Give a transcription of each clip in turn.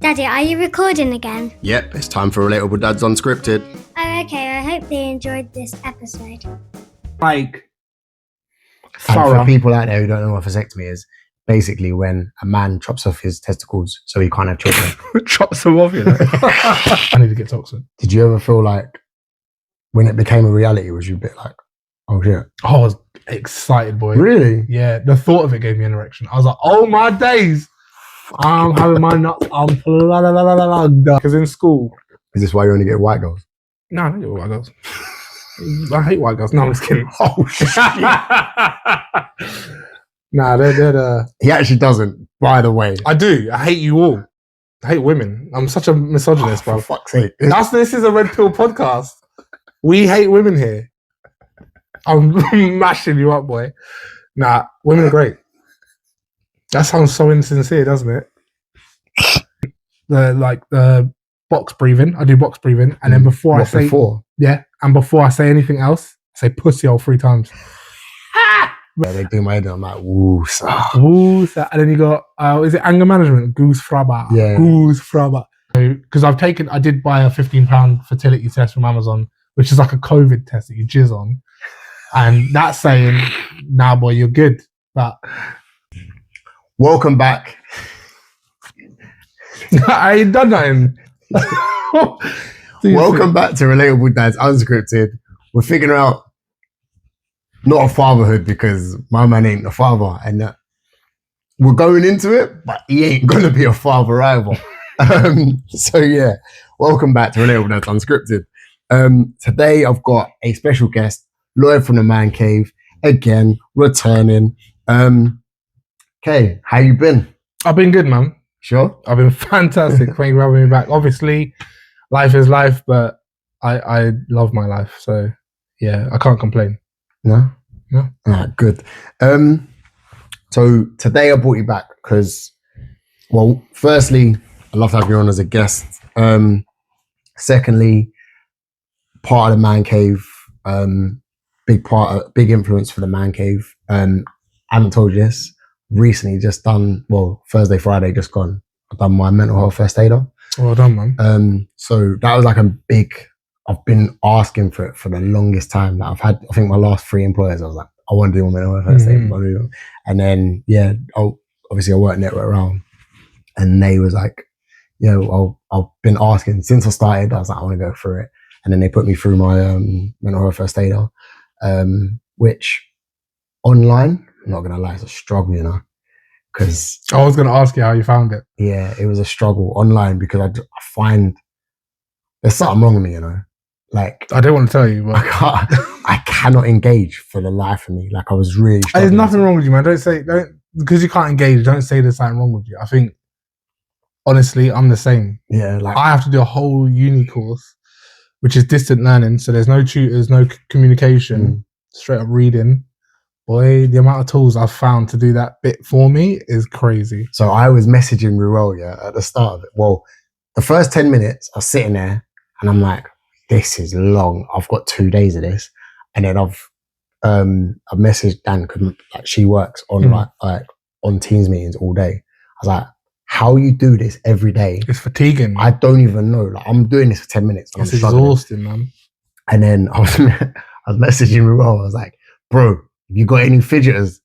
Daddy, are you recording again? Yep, it's time for Relatable Dads Unscripted. Oh, okay. I hope they enjoyed this episode. Like, And for people out there who don't know what vasectomy is, basically when a man chops off his testicles so he can't have children. chops them off, you know. I need to get toxin. Did you ever feel like when it became a reality, was you a bit like, oh shit? I was excited, boy. Really? Yeah, the thought of it gave me an erection. I was like, oh my days. I'm having my nuts. I'm plugged. Because in school. Is this why you only get white girls? No, I don't get white girls. I hate white girls. No, I'm just kidding. Oh shit. Nah, they're He actually doesn't, by the way. I do. I hate you all. I hate women. I'm such a misogynist, bro. For fuck's sake. This is a Red Pill podcast. We hate women here. I'm mashing you up, boy. Nah, women are great. That sounds so insincere, doesn't it? The box breathing. I do box breathing, and then before and before I say anything else, I say pussy hole 3 times. Yeah, they do my head, and I'm like, woo, sir. Woo, sir. And then you got is it anger management? Goose fraba. Yeah. Goose fraba. Because I did buy a £15 fertility test from Amazon, which is like a COVID test that you jizz on. And that's saying, nah, boy, you're good. But welcome back. I ain't done nothing. Welcome back to Relatable Dads Unscripted. We're figuring out not a fatherhood because my man ain't a father, and we're going into it, but he ain't gonna be a father either. So yeah, welcome back to Relatable Dads Unscripted. Today I've got a special guest, Lloyd from the Man Cave, again returning. Okay, how you been? I've been good, man. Sure. I've been fantastic. Thank you for having me back. Obviously, life is life, but I love my life. So yeah, I can't complain. No? Good. So today I brought you back because, well, firstly, I love to have you on as a guest. Secondly, part of the Man Cave, big influence for the Man Cave. I haven't told you this. Recently just done, Thursday, Friday just gone. I've done my mental health first aider. Well done, man. So that was like I've been asking for it for the longest time. I've had, I think my last 3 employers, I was like, I want to do my mental health first aider. And then, obviously I work network around, and they was like, I've been asking since I started. I was like, I want to go through it. And then they put me through my mental health first aider, which online, I'm not going to lie, it's a struggle, you know, because I was going to ask you how you found it. Yeah, it was a struggle online because I find there's something wrong with me, you know. Like, I don't want to tell you, but I cannot engage for the life of me. Like, I was really struggling. There's nothing wrong with you, man. Don't because you can't engage. Don't say there's something wrong with you. I think honestly, I'm the same. Yeah, like I have to do a whole uni course, which is distant learning. So there's no tutors, no communication, straight up reading. Boy, the amount of tools I've found to do that bit for me is crazy. So I was messaging Ruel, at the start of it. Well, the first 10 minutes, I was sitting there and I'm like, this is long. I've got 2 days of this. And then I've messaged Dan because like, she works on like on Teams meetings all day. I was like, how you do this every day? It's fatiguing. I don't even know. Like, I'm doing this for 10 minutes. It's exhausting, man. And then I was messaging Ruel. I was like, bro, you got any fidgeters?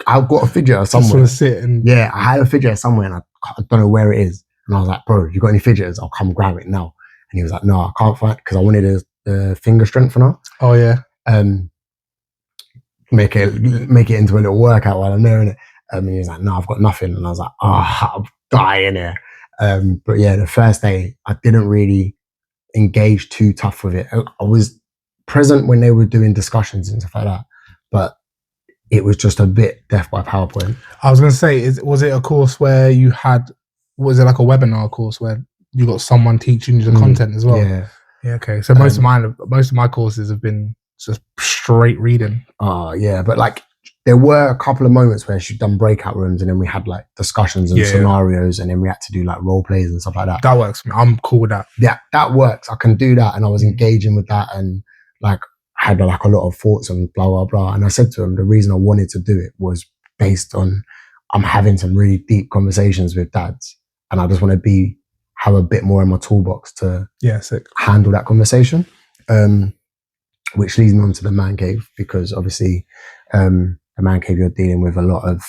I've got a fidgeter somewhere. Just sit and I had a fidgeter somewhere and I don't know where it is. And I was like, bro, you got any fidgeters? I'll come grab it now. And he was like, no, I can't find, because I wanted a finger strengthener. Oh yeah. Make it into a little workout while I'm there, innit? And he was like, no, I've got nothing. And I was like, I'm dying here. But yeah, the first day I didn't really engage too tough with it. I was present when they were doing discussions and stuff like that, but it was just a bit death by PowerPoint. I was going to say, was it a course where was it like a webinar course where you got someone teaching you the content as well? Yeah. Yeah. Okay. So most of my courses have been just straight reading. Oh yeah, but like there were a couple of moments where she'd done breakout rooms and then we had like discussions and scenarios and then we had to do like role plays and stuff like that. That works for me. I'm cool with that. Yeah, that works. I can do that, and I was engaging with that and like had like a lot of thoughts and blah blah blah. And I said to him the reason I wanted to do it was based on I'm having some really deep conversations with dads, and I just want to be have a bit more in my toolbox to sick. handle that conversation. Which leads me on to the man cave, because obviously the man cave, you're dealing with a lot of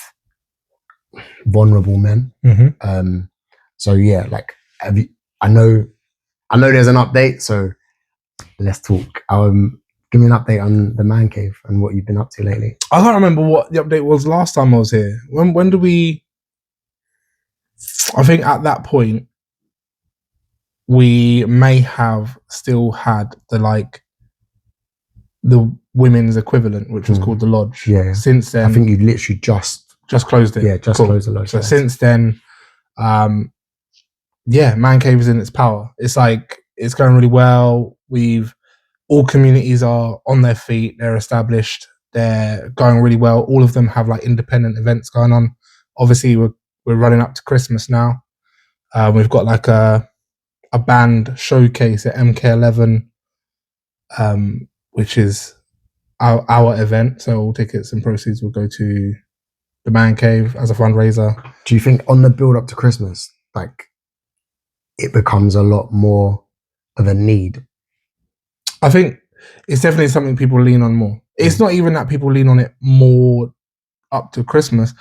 vulnerable men. So yeah, like I know there's an update, so let's talk. Give me an update on the man cave and what you've been up to lately. I can't remember what the update was last time I was here. When did we? I think at that point we may have still had the women's equivalent, which was called the lodge. Yeah. Since then, I think you've literally just closed it. Yeah, closed the lodge. So since then, man cave is in its power. It's like it's going really well. All communities are on their feet. They're established. They're going really well. All of them have like independent events going on. Obviously, we're running up to Christmas now. We've got like a band showcase at MK11, which is our event. So all tickets and proceeds will go to the man cave as a fundraiser. Do you think on the build up to Christmas, like it becomes a lot more of a need? I think it's definitely something people lean on more. It's not even that people lean on it more up to Christmas.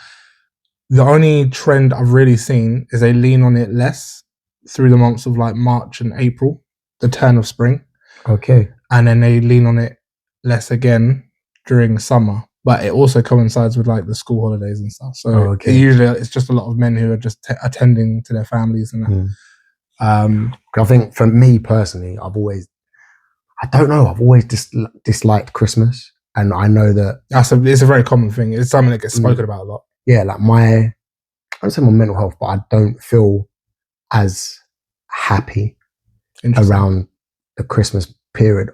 The only trend I've really seen is they lean on it less through the months of like March and April, the turn of spring. Okay. And then they lean on it less again during summer. But it also coincides with like the school holidays and stuff. So usually it's just a lot of men who are just attending to their families and that. I think for me personally, I've always disliked Christmas, and I know that it's a very common thing. It's something that gets spoken about a lot. Yeah, like I don't say my mental health, but I don't feel as happy around the Christmas period.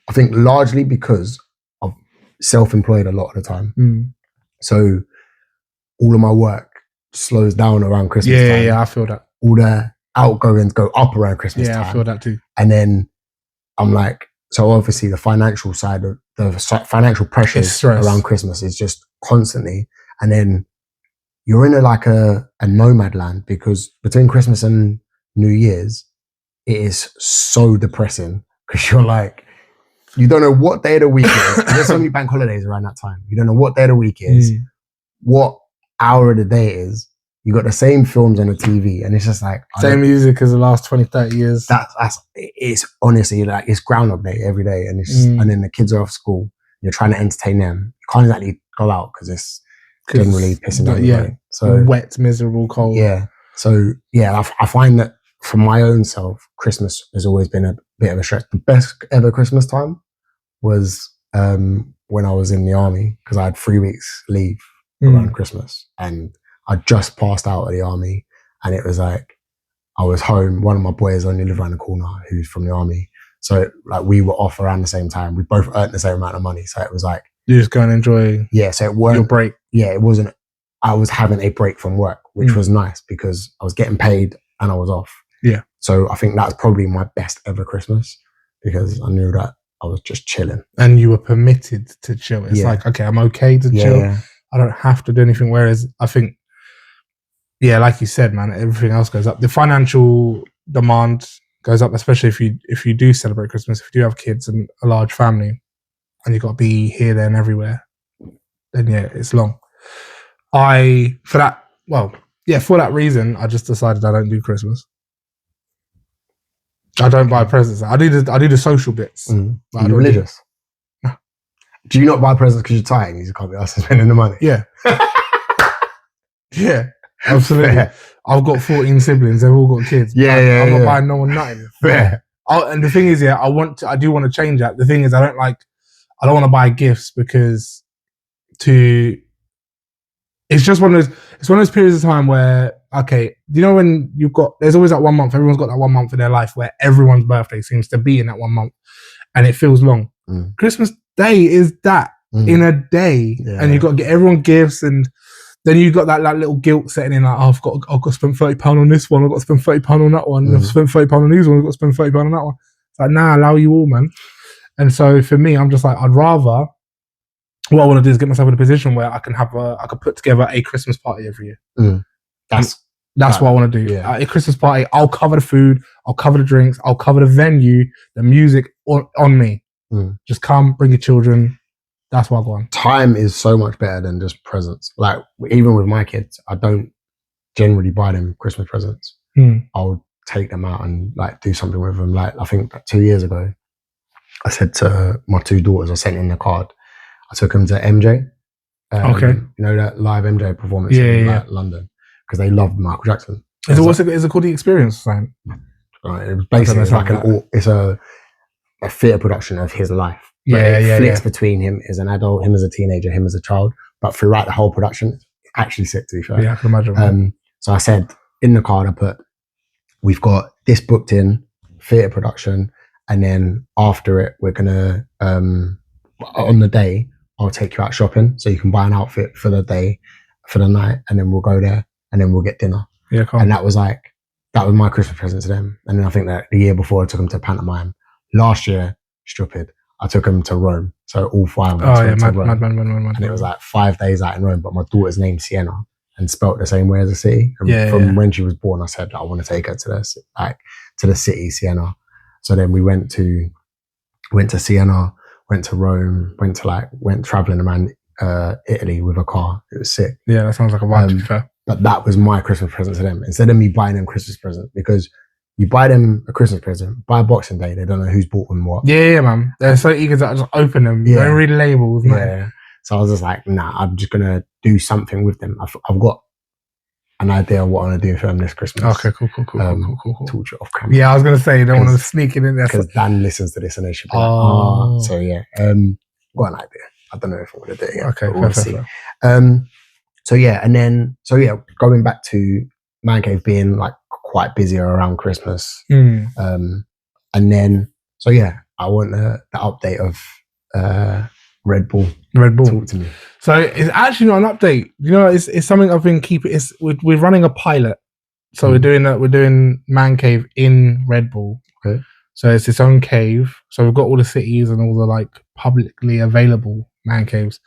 I think largely because I'm self-employed a lot of the time. So all of my work slows down around Christmas time. Yeah, I feel that. All the outgoings go up around Christmas time. Yeah, I feel that too. And then I'm like, so obviously the financial side of the financial pressures around Christmas is just constantly. And then you're in a nomad land, because between Christmas and New Year's, it is so depressing, because you're like, you don't know what day of the week it is. There's so many bank holidays around that time. You don't know what day of the week it is, what hour of the day it is. You got the same films on the TV, and it's just like same music as the last 20, 30 years. It's honestly like it's Groundhog Day every day, and it's and then the kids are off school. You're trying to entertain them. You can't exactly go out because it's generally pissing down. Yeah, so wet, miserable, cold. Yeah. So yeah, I find that for my own self, Christmas has always been a bit of a stretch. The best ever Christmas time was when I was in the army, because I had 3 weeks leave around Christmas, and I just passed out of the army, and it was like I was home. One of my boys only lived around the corner, who's from the army. So like we were off around the same time. We both earned the same amount of money. So it was like you just go and enjoy. Yeah. So it weren't your break. Yeah, it wasn't. I was having a break from work, which was nice, because I was getting paid and I was off. Yeah. So I think that's probably my best ever Christmas, because I knew that I was just chilling. And you were permitted to chill. It's like, okay, I'm okay to chill. Yeah. I don't have to do anything. Whereas I think, yeah, like you said, man, everything else goes up. The financial demand goes up, especially if you do celebrate Christmas, if you do have kids and a large family, and you've got to be here, there, and everywhere. Then yeah, it's long. For that reason, I just decided I don't do Christmas. I don't buy presents. I do the social bits. Are you religious? No. Do you not buy presents because you're tired and you just can't be asked to spending the money? Yeah. Yeah, absolutely. Fair. I've got 14 siblings. They've all got kids. I'm not buying no one nothing. Fair. And the thing is, I do want to change that. The thing is, I don't want to buy gifts, because it's just one of those periods of time where, okay, you know, when there's always that 1 month, everyone's got that 1 month in their life where everyone's birthday seems to be in that 1 month, and it feels long. Christmas Day is that in a day, and you've got to get everyone gifts, and then you've got that little guilt setting in, like, oh, I've got to spend £30 on this one, I've got to spend £30 on that one, I've spent £30 on these ones, I've got to spend £30 on that one. It's like, nah, allow you all, man. And so for me, I'm just like, I'd rather, what I want to do is get myself in a position where I can put together a Christmas party every year. That's what I want to do. Yeah. At a Christmas party, I'll cover the food, I'll cover the drinks, I'll cover the venue, the music on me. Just come, bring your children. That's what I want. Time is so much better than just presents. Like, even with my kids, I don't generally buy them Christmas presents. I'll take them out and like do something with them. Like, I think 2 years ago, I said to my 2 daughters, I sent in the card. I took them to MJ. Okay. You know, that live MJ performance in like, London, because they loved Michael Jackson. Is it called The Experience? Sam? It was basically like it's a theatre production of his life. It flicks between him as an adult, him as a teenager, him as a child. But throughout the whole production, it's actually sick, to be fair. Yeah, I can imagine. So I said in the card, I put, we've got this booked in, theatre production, and then after it, we're gonna on the day, I'll take you out shopping so you can buy an outfit for the day, for the night, and then we'll go there and then we'll get dinner. Yeah, cool. And that was my Christmas present to them. And then I think that the year before I took them to pantomime. Last year, stupid, I took them to Rome. So all 5 of us went to Rome. Mad. And it was like 5 days out in Rome, but my daughter's name's Sienna and spelt the same way as the city. And from when she was born, I said, I want to take her to the city, Sienna. So then we went to Sienna, went to Rome, went traveling around Italy with a car. It was sick. Yeah, that sounds like a vibe, to be fair. But that was my Christmas present to them. Instead of me buying them Christmas present, because you buy them a Christmas present, by Boxing Day, they don't know who's bought them what. Yeah, man. They're so eager to just open them. Yeah. Don't read the labels, man. Yeah. So I was just like, nah, I'm just going to do something with them. I've got an idea of what I want to do for them this Christmas. Okay, cool. Torture off camera. Yeah, I was going to say, you don't want to sneak it in there. Because Dan listens to this and they should be like, so yeah. Got an idea. I don't know if I'm going to do it yet. Okay, we'll see. Going back to Man Cave being like quite busy around Christmas. And then, I want the update of Red Bull. Talk to me. So it's actually not an update. You know, it's something I've been keeping. We're running a pilot. So we're doing Man Cave in Red Bull. Okay. So it's its own cave. So we've got all the cities and all the like publicly available man caves.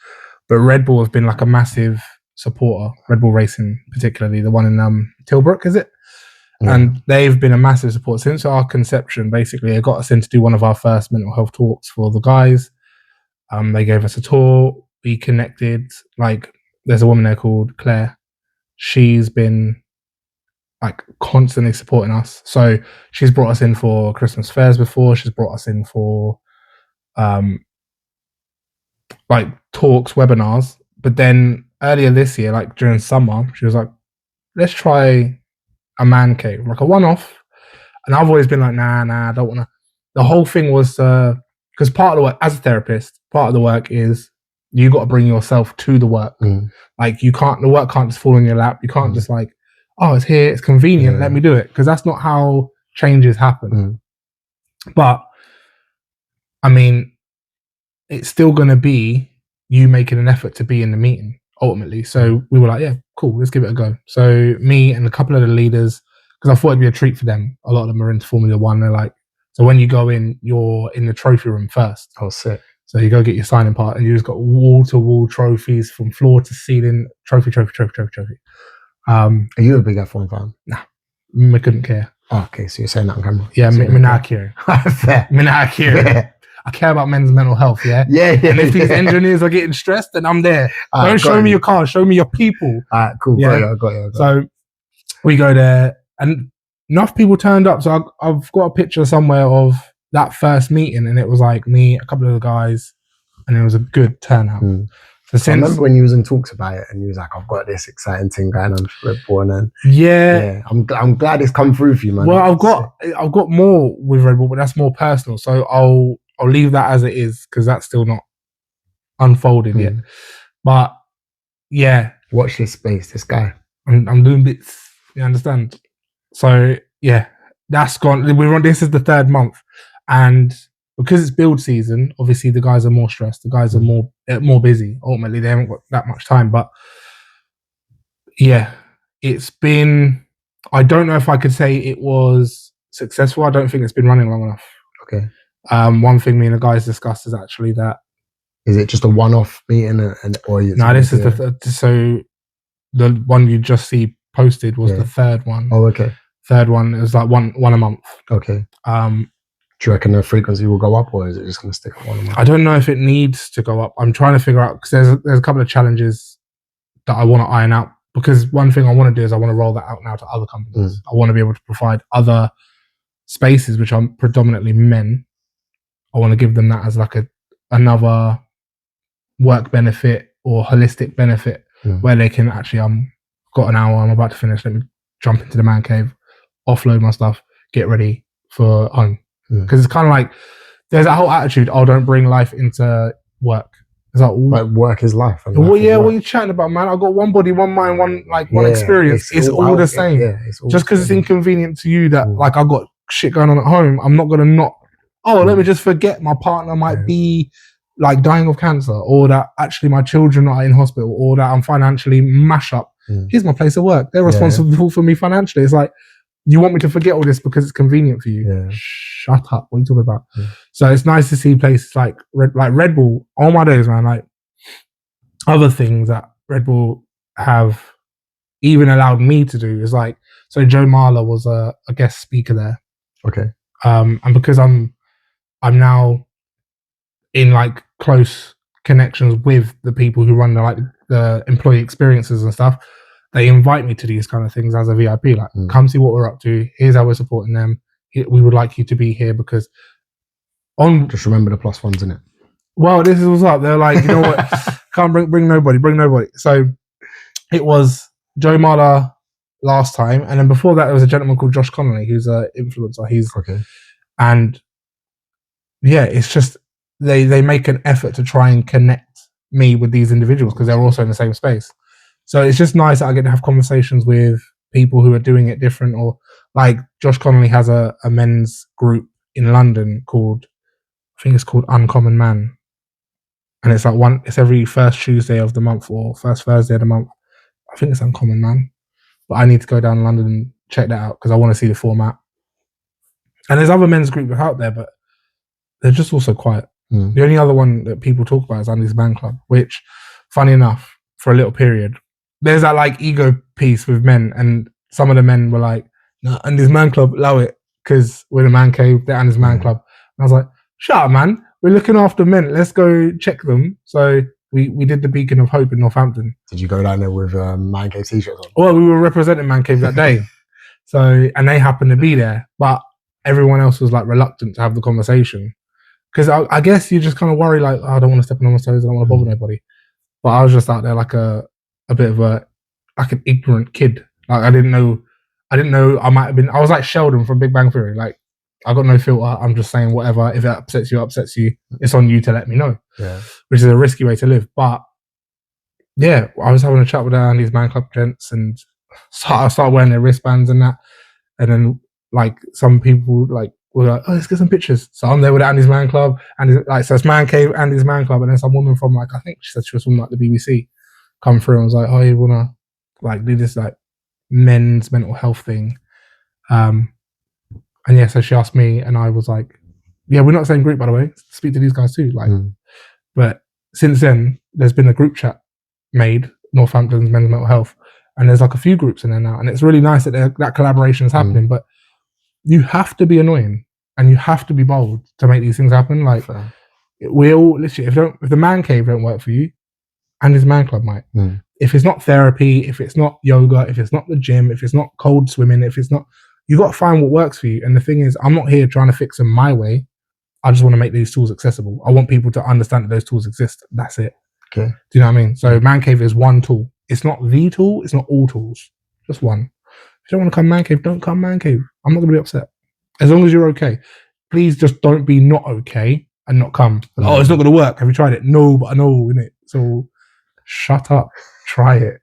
But Red Bull has been like a massive supporter. Red Bull Racing, particularly the one in Tilbrook, is it? Yeah. And they've been a massive support since our conception. Basically, they got us in to do one of our first mental health talks for the guys. They gave us a tour. We connected. Like, there's a woman there called Claire. She's been like constantly supporting us. So she's brought us in for Christmas fairs before. She's brought us in for like talks, webinars. But then earlier this year, like during summer, she was like, let's try a man cave, like a one-off. And I've always been like, nah, I don't want to. The whole thing was because part of the work, as a therapist, part of the work is you got to bring yourself to the work. Like the work can't just fall in your lap. You can't just like, oh, it's here, it's convenient, let me do it. Because that's not how changes happen. But I mean, it's still going to be you making an effort to be in the meeting ultimately. So we were like, yeah, cool, let's give it a go. So me and a couple of the leaders, because I thought it'd be a treat for them. A lot of them are into Formula One. They're like, so when you go in, you're in the trophy room first. Oh, sick. So you go get your signing part and you just got wall-to-wall trophies from floor to ceiling. Trophy. Are you a big F1 fan? Nah, I couldn't care. Oh, okay, so you're saying that on camera. Yeah, so me not care. Fair. Me not care. I care about men's mental health, yeah? Yeah. And if these engineers are getting stressed, then I'm there. Don't show me your car, show me your people. All right, cool. Yeah? Got you. So we go there and enough people turned up. So I've got a picture somewhere of that first meeting and it was like me, a couple of the guys, and it was a good turnout. So I remember when you was in talks about it and you was like, I've got this exciting thing going on for Red Bull, and then yeah, I'm glad it's come through for you, man. Well, I've got more with Red Bull, but that's more personal. So I'll leave that as it is because that's still not unfolded yet. But yeah, watch this space, this guy. I'm doing bits. You understand? So yeah, that's gone. This is the 3rd month, and because it's build season, obviously the guys are more stressed. The guys are more busy. Ultimately, they haven't got that much time. But yeah, it's been. I don't know if I could say it was successful. I don't think it's been running long enough. Okay. One thing me and the guys discussed is actually that. Is it just a one-off meeting, or? No, this is so the one you just see posted was Yeah. the third one. Oh, okay. Third one, it was like one a month. Okay. Do you reckon the frequency will go up, or is it just going to stick at one a month? I don't know if it needs to go up. I'm trying to figure out, because there's a couple of challenges that I want to iron out. Because one thing I want to do is I want to roll that out now to other companies. I want to be able to provide other spaces which are predominantly men. I want to give them that as like another work benefit or holistic benefit where they can actually, got an hour, I'm about to finish, let me jump into the man cave, offload my stuff, get ready for home. Because it's kind of like, there's that whole attitude, oh, don't bring life into work. It's like work is life. And well, life is yeah, work. what are you chatting about, man? I've got one body, one mind, one experience. It's all the same. Just because it's inconvenient to you that like I've got shit going on at home, I'm not gonna let me just forget my partner might be like dying of cancer, or that actually my children are in hospital, or that I'm financially mash up. Here's my place of work. They're responsible for me financially. It's like, you want me to forget all this because it's convenient for you? Yeah. Shut up. What are you talking about? So it's nice to see places like Red Bull. All my days, man. Like other things that Red Bull have even allowed me to do is like, so Jo Mahler was a guest speaker there. Okay. And because I'm now in like close connections with the people who run the employee experiences and stuff, they invite me to these kind of things as a VIP. Like, come see what we're up to. Here's how we're supporting them. We would like you to be here because just remember the plus ones, innit? Well, this is what's up. They're like, you know what? Can't bring nobody. So it was Jo Mahler last time, and then before that, there was a gentleman called Josh Connolly, who's an influencer. He's okay, and yeah, it's just they make an effort to try and connect me with these individuals because they're also in the same space. So it's just nice that I get to have conversations with people who are doing it different, or like Josh Connolly has a men's group in London called, I think it's called Uncommon Man. And it's like it's every first Tuesday of the month or first Thursday of the month. I think it's Uncommon Man. But I need to go down to London and check that out because I want to see the format. And there's other men's groups out there, but they're just also quiet. The only other one that people talk about is Andy's Man Club, which, funny enough, for a little period, there's that like ego piece with men, and some of the men were like, no, Andy's Man Club, allow it, because we're the man cave, they're Andy's Man Club. And I was like, shut up, man. We're looking after men. Let's go check them. So we did the Beacon of Hope in Northampton. Did you go down there with Man Cave t-shirts on? Well, we were representing Man Cave that day. So, and they happened to be there, but everyone else was like reluctant to have the conversation. Because I guess you just kind of worry, like, oh, I don't want to step on my toes, I don't want to bother nobody. But I was just out there like a bit of like an ignorant kid. Like I didn't know I might have been, I was like Sheldon from Big Bang Theory. Like, I got no filter. I'm just saying whatever. If it upsets you, it's on you to let me know. Yeah. Which is a risky way to live. But yeah, I was having a chat with Andy's Man Club gents, and I started wearing their wristbands and that. And then like some people like were like, oh, let's get some pictures. So I'm there with Andy's Man Club, and like, so it's Man Cave, Andy's Man Club, and then some woman from like, I think she said she was from like the BBC, come through and was like, oh, you wanna like do this like men's mental health thing? And yeah, so she asked me, and I was like, yeah, we're not the same group, by the way. Speak to these guys too. Like, but since then, there's been a group chat made, Northampton's Men's Mental Health, and there's like a few groups in there now, and it's really nice that that collaboration is happening. But you have to be annoying and you have to be bold to make these things happen. Like, we all literally, if the Man Cave don't work for you, and his Man Club might. If it's not therapy, if it's not yoga, if it's not the gym, if it's not cold swimming, if it's not, you got to find what works for you. And the thing is, I'm not here trying to fix them my way. I just want to make these tools accessible. I want people to understand that those tools exist. That's it. Okay. Do you know what I mean? So Man Cave is one tool. It's not the tool. It's not all tools. Just one. If you don't want to come Man Cave, don't come Man Cave. I'm not going to be upset. As long as you're okay. Please just don't be not okay and not come. Oh, it's not going to work. Have you tried it? No, but I know, innit? So shut up. Try it.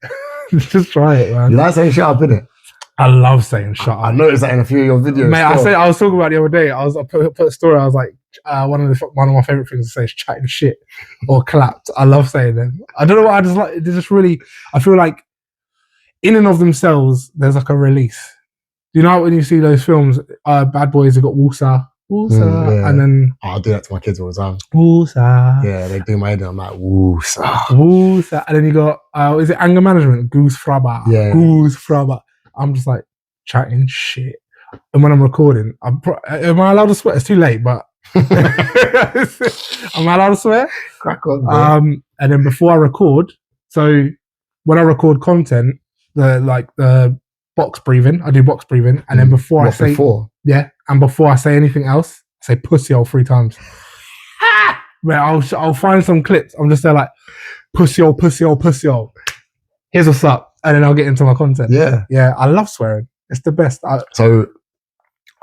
Just try it, man. You like saying shut up, innit? I love saying shut up. I noticed that in a few of your videos. Mate, I was talking about it the other day. I put a story. I was like, one of my favorite things to say is chatting shit or clapped. I love saying them. I don't know what I just like. They're just really, I feel like in and of themselves, there's like a release. You know when you see those films, Bad Boys have got Woosa, Woosah. And then I'll do that to my kids all the time. woosah. Yeah, they do my head and I'm like, woosah. Woosah. And then you got, is it anger management? Goose frabba. Yeah. Goose frabba. I'm just like chatting shit. And when I'm recording, am I allowed to swear? It's too late, but am I allowed to swear? Crack on, bro. And then before I record, so when I record content, the box breathing, I do box breathing, and then before I say anything else, I say pussy hole 3 times. Man, I'll find some clips. I'm just there like pussy hole, pussy hole, pussy hole. Here's what's up, and then I'll get into my content. Yeah, I love swearing. It's the best. So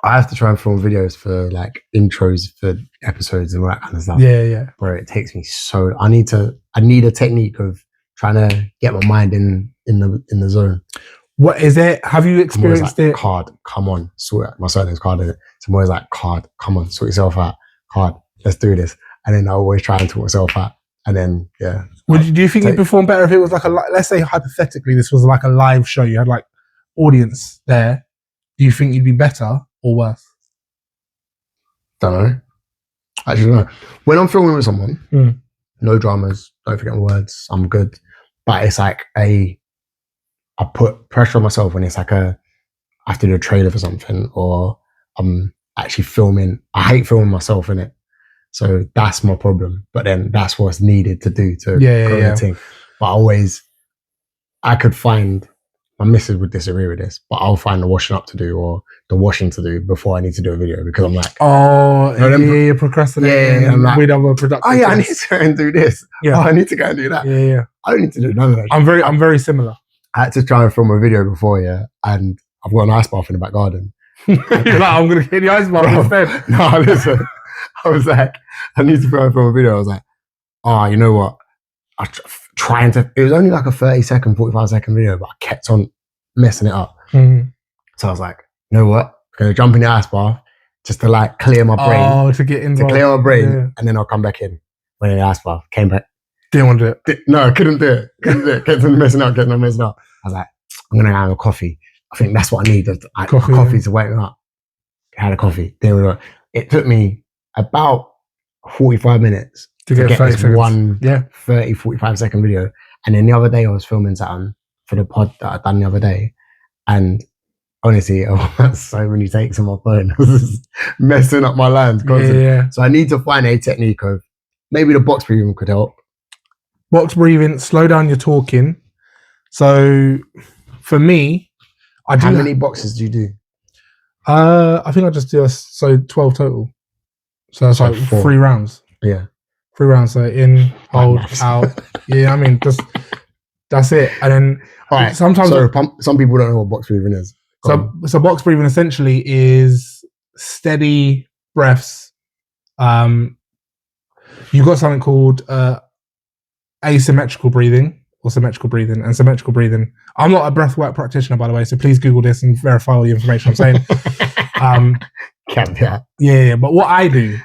I have to try and film videos for like intros for episodes and all that kind of stuff. Yeah. Bro, it takes me so. I need a technique of trying to get my mind in the zone. What is it? Have you experienced it? Card, come on, sort it. My surname's Card, isn't it? So I'm always like, Card, come on, sort yourself out. Card, let's do this. And then I always try and talk myself out. And then, yeah. Do you think you'd perform better if it was like let's say hypothetically, this was like a live show, you had like audience there. Do you think you'd be better or worse? Don't know. Actually, don't know. When I'm filming with someone, no dramas, don't forget my words, I'm good. But it's like I put pressure on myself when it's like I have to do a trailer for something or I'm actually filming. I hate filming myself in it. So that's my problem. But then that's what's needed to do to grow the thing. But I could find, my missus would disagree with this, but I'll find the washing up to do or the washing to do before I need to do a video because I'm like, you're procrastinating. Yeah, I'm like, with other productive I need to go and do this. Yeah. I need to go and do that. Yeah. I don't need to do none of that. I'm very similar. I had to try and film a video before, and I've got an ice bath in the back garden. You're like, I'm going to hit the ice bath instead. No, listen. I was like, I need to film a video. I was like, you know what? It was only like a 30-second, 45-second video, but I kept on messing it up. So I was like, you know what? I'm going to jump in the ice bath just to like clear my brain. To get involved. To clear my brain, and then I'll come back in. Went in the ice bath, came back. Didn't want to do it. No, I couldn't do it. Kept on messing up. I was like, I'm going to have a coffee. I think that's what I need. Coffee to wake me up. I had a coffee. It took me about 45 minutes to get this one 30, 45-second video. And then the other day I was filming something for the pod that I'd done the other day. And honestly, I had so many takes on my phone. I was just messing up my lines constantly. Yeah. So I need to find a technique of, maybe the box breathing could help. Box breathing, slow down your talking. So for me, How many boxes do you do? I think I just do 12 total. So that's like 3 rounds. Yeah. 3 rounds. So in, hold, out. Yeah, I mean, that's it. And then sometimes some people don't know what box breathing is. So box breathing essentially is steady breaths. You've got something called asymmetrical breathing or symmetrical breathing and symmetrical breathing. I'm not a breathwork practitioner, by the way, so please Google this and verify all the information I'm saying. Yeah. But what I do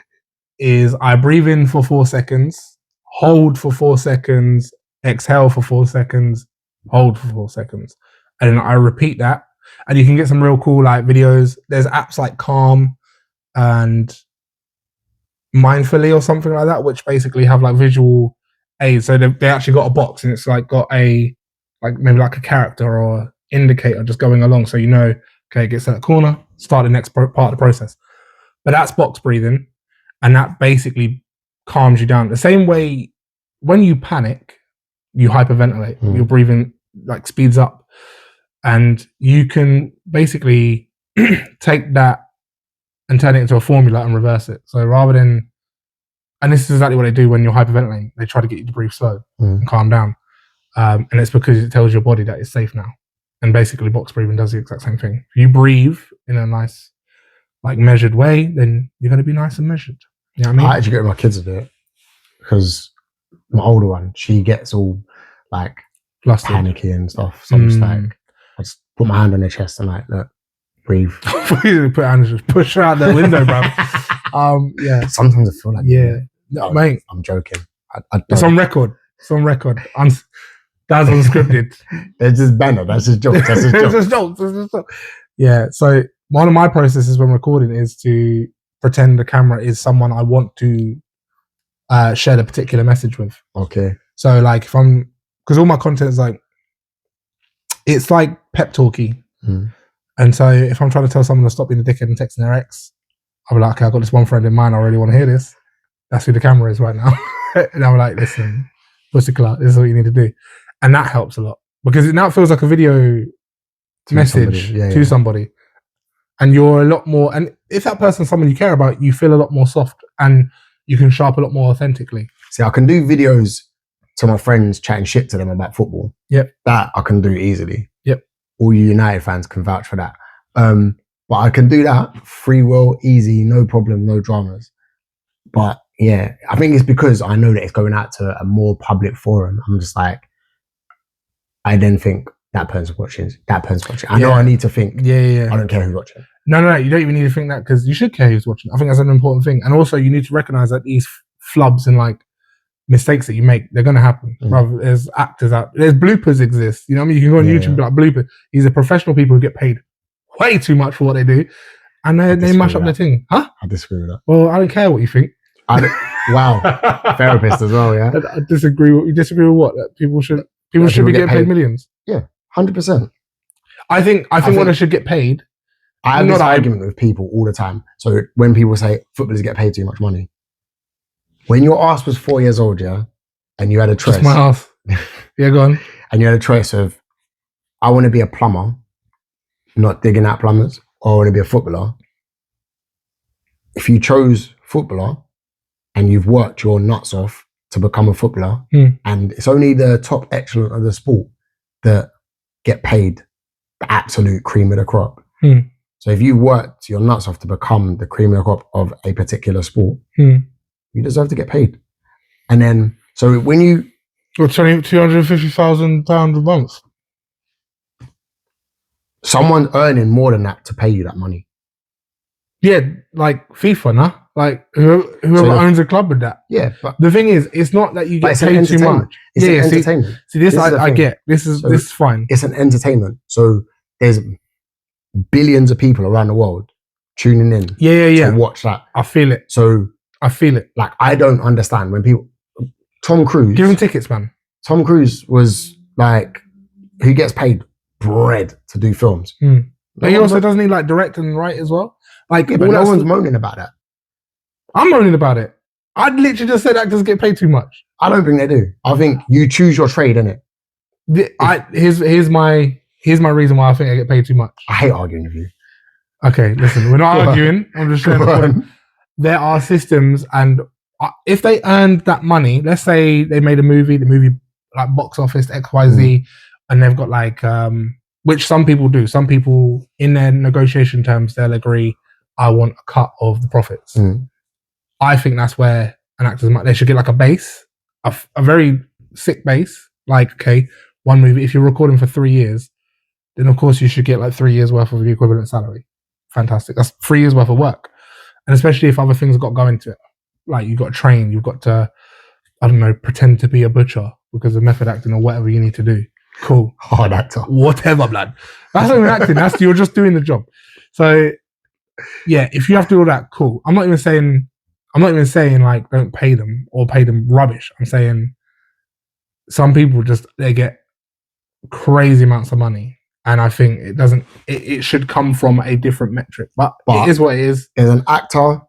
is I breathe in for 4 seconds, hold for 4 seconds, exhale for 4 seconds, hold for 4 seconds. And then I repeat that. And you can get some real cool like videos. There's apps like Calm and Mindfully or something like that, which basically have like visual aids. So they actually got a box and it's like got maybe like a character or indicator just going along. So you know, okay, it gets to that corner, start the next part of the process. But that's box breathing. And that basically calms you down. The same way when you panic, you hyperventilate. Your breathing like speeds up. And you can basically take that and turn it into a formula and reverse it. So rather than, and this is exactly what they do when you're hyperventilating, they try to get you to breathe slow and calm down. And it's because it tells your body that it's safe now. And basically box breathing does the exact same thing. If you breathe in a nice, like measured way, then you're going to be nice and measured. You know what I mean? I actually get my kids to do it because my older one, she gets all like panicky and stuff. So I'm just like, I just put my hand on her chest and like, look, breathe. Put hands, just push her out the window, bro. Yeah. Sometimes I feel like, no, mate, I'm joking. It's on record. Dads Unscripted. They're just banner. That's just jokes. It's just jokes. Yeah. So one of my processes when recording is to pretend the camera is someone I want to share the particular message with. Okay. So like because all my content is like, it's like pep talky. And so if I'm trying to tell someone to stop being a dickhead and texting their ex, I'll be like, okay, I've got this one friend in mind, I really want to hear this. That's who the camera is right now. And I'm like, listen, pussyclot, this is what you need to do. And that helps a lot because it now feels like a video message to somebody. And you're a lot more, and if that person's someone you care about, you feel a lot more soft and you can show up a lot more authentically. See, I can do videos to my friends chatting shit to them about football. Yep. That I can do easily. Yep. All you United fans can vouch for that. But I can do that free will, easy, no problem, no dramas. But yeah, I think it's because I know that it's going out to a more public forum. I'm just like, I then think that person's watching, that person's watching. I know I need to think, I don't care who's watching. No, you don't even need to think that because you should care who's watching. I think that's an important thing. And also you need to recognize that these flubs and like mistakes that you make, they're going to happen. Brother, there's actors out, there's bloopers exist. You know what I mean? You can go on YouTube and be like, blooper. These are professional people who get paid way too much for what they do. And they mash up their thing. Huh? I disagree with that. Well, I don't care what you think. Wow. Therapist as well, yeah? I disagree. You disagree with what? That people should be getting paid millions. Yeah, 100%. I think what they should get paid. I have this argument with people all the time. So when people say footballers get paid too much money, when your ass was 4 years old, yeah, and you had a choice. Just my ass. Yeah, go on. And you had a choice of, I want to be a plumber, not digging out plumbers, or I want to be a footballer. If you chose footballer and you've worked your nuts off to become a footballer, and it's only the top echelon of the sport that get paid the absolute cream of the crop. So if you worked your nuts off to become the cream of the crop of a particular sport, you deserve to get paid. And then, so when you... Well, £250,000 a month. Someone earning more than that to pay you that money. Yeah, like FIFA, nah? Like whoever owns a club with that. Yeah, but the thing is, it's not that you get paid too much. It's an entertainment. See, this I get. This is fine. It's an entertainment. So there's billions of people around the world tuning in to watch that. I feel it. So I feel it. Like, I don't understand when people... Tom Cruise... Give him tickets, man. Tom Cruise was like... He gets paid bread to do films. But he also doesn't he like direct and write as well? Like, but no one's moaning about that. I'm moaning about it. I'd literally just said actors get paid too much. I don't think they do. I think you choose your trade, innit? Here's my reason why I think I get paid too much. I hate arguing with you. Okay, listen, we're not arguing. I'm just saying the point. There are systems, and if they earned that money, let's say they made the movie like box office XYZ, and they've got like which some people do. Some people in their negotiation terms they'll agree, I want a cut of the profits. I think that's where an actor's they should get like a base, a very sick base. Like, okay, one movie. If you're recording for 3 years, then of course you should get like 3 years worth of the equivalent salary. Fantastic. That's 3 years worth of work. And especially if other things have got to go into it. Like you've got to train, you've got to, I don't know, pretend to be a butcher because of method acting or whatever you need to do. Cool. Hard actor. Whatever, blood. That's not even acting. You're just doing the job. So yeah, if you have to do all that, cool. I'm not even saying like don't pay them or pay them rubbish. I'm saying some people they get crazy amounts of money. And I think it should come from a different metric. But it is what it is. There's an actor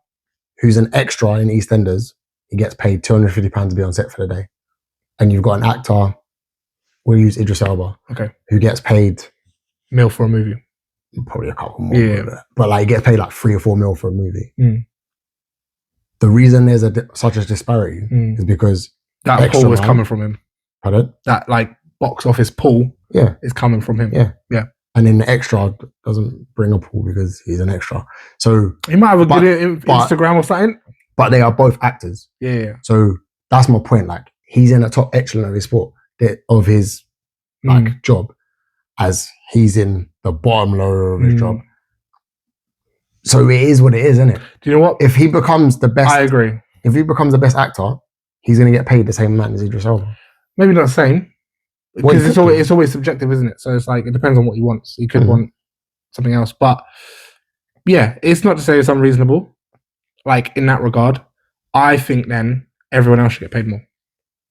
who's an extra in EastEnders. He gets paid £250 to be on set for the day. And you've got an actor, we'll use Idris Elba, who gets paid... Mil for a movie. Probably a couple more. Yeah. But like he gets paid like 3 or 4 mil for a movie. The reason there's such a disparity is because... That pull was coming from him. Pardon? That like box office pull is coming from him. Yeah. And then the extra doesn't bring a pull because he's an extra. So he might have a good Instagram or something. But they are both actors. Yeah. So that's my point. Like he's in the top echelon of his sport, of his job, as he's in the bottom lower of his job. So it is what it is, isn't it? Do you know what? If he becomes the best, I agree. If he becomes the best actor, he's going to get paid the same amount as Idris Elba. Maybe not the same. Because it's always subjective, isn't it? So it's like, it depends on what he wants. He could want something else. But yeah, it's not to say it's unreasonable. like in that regard, I think then everyone else should get paid more.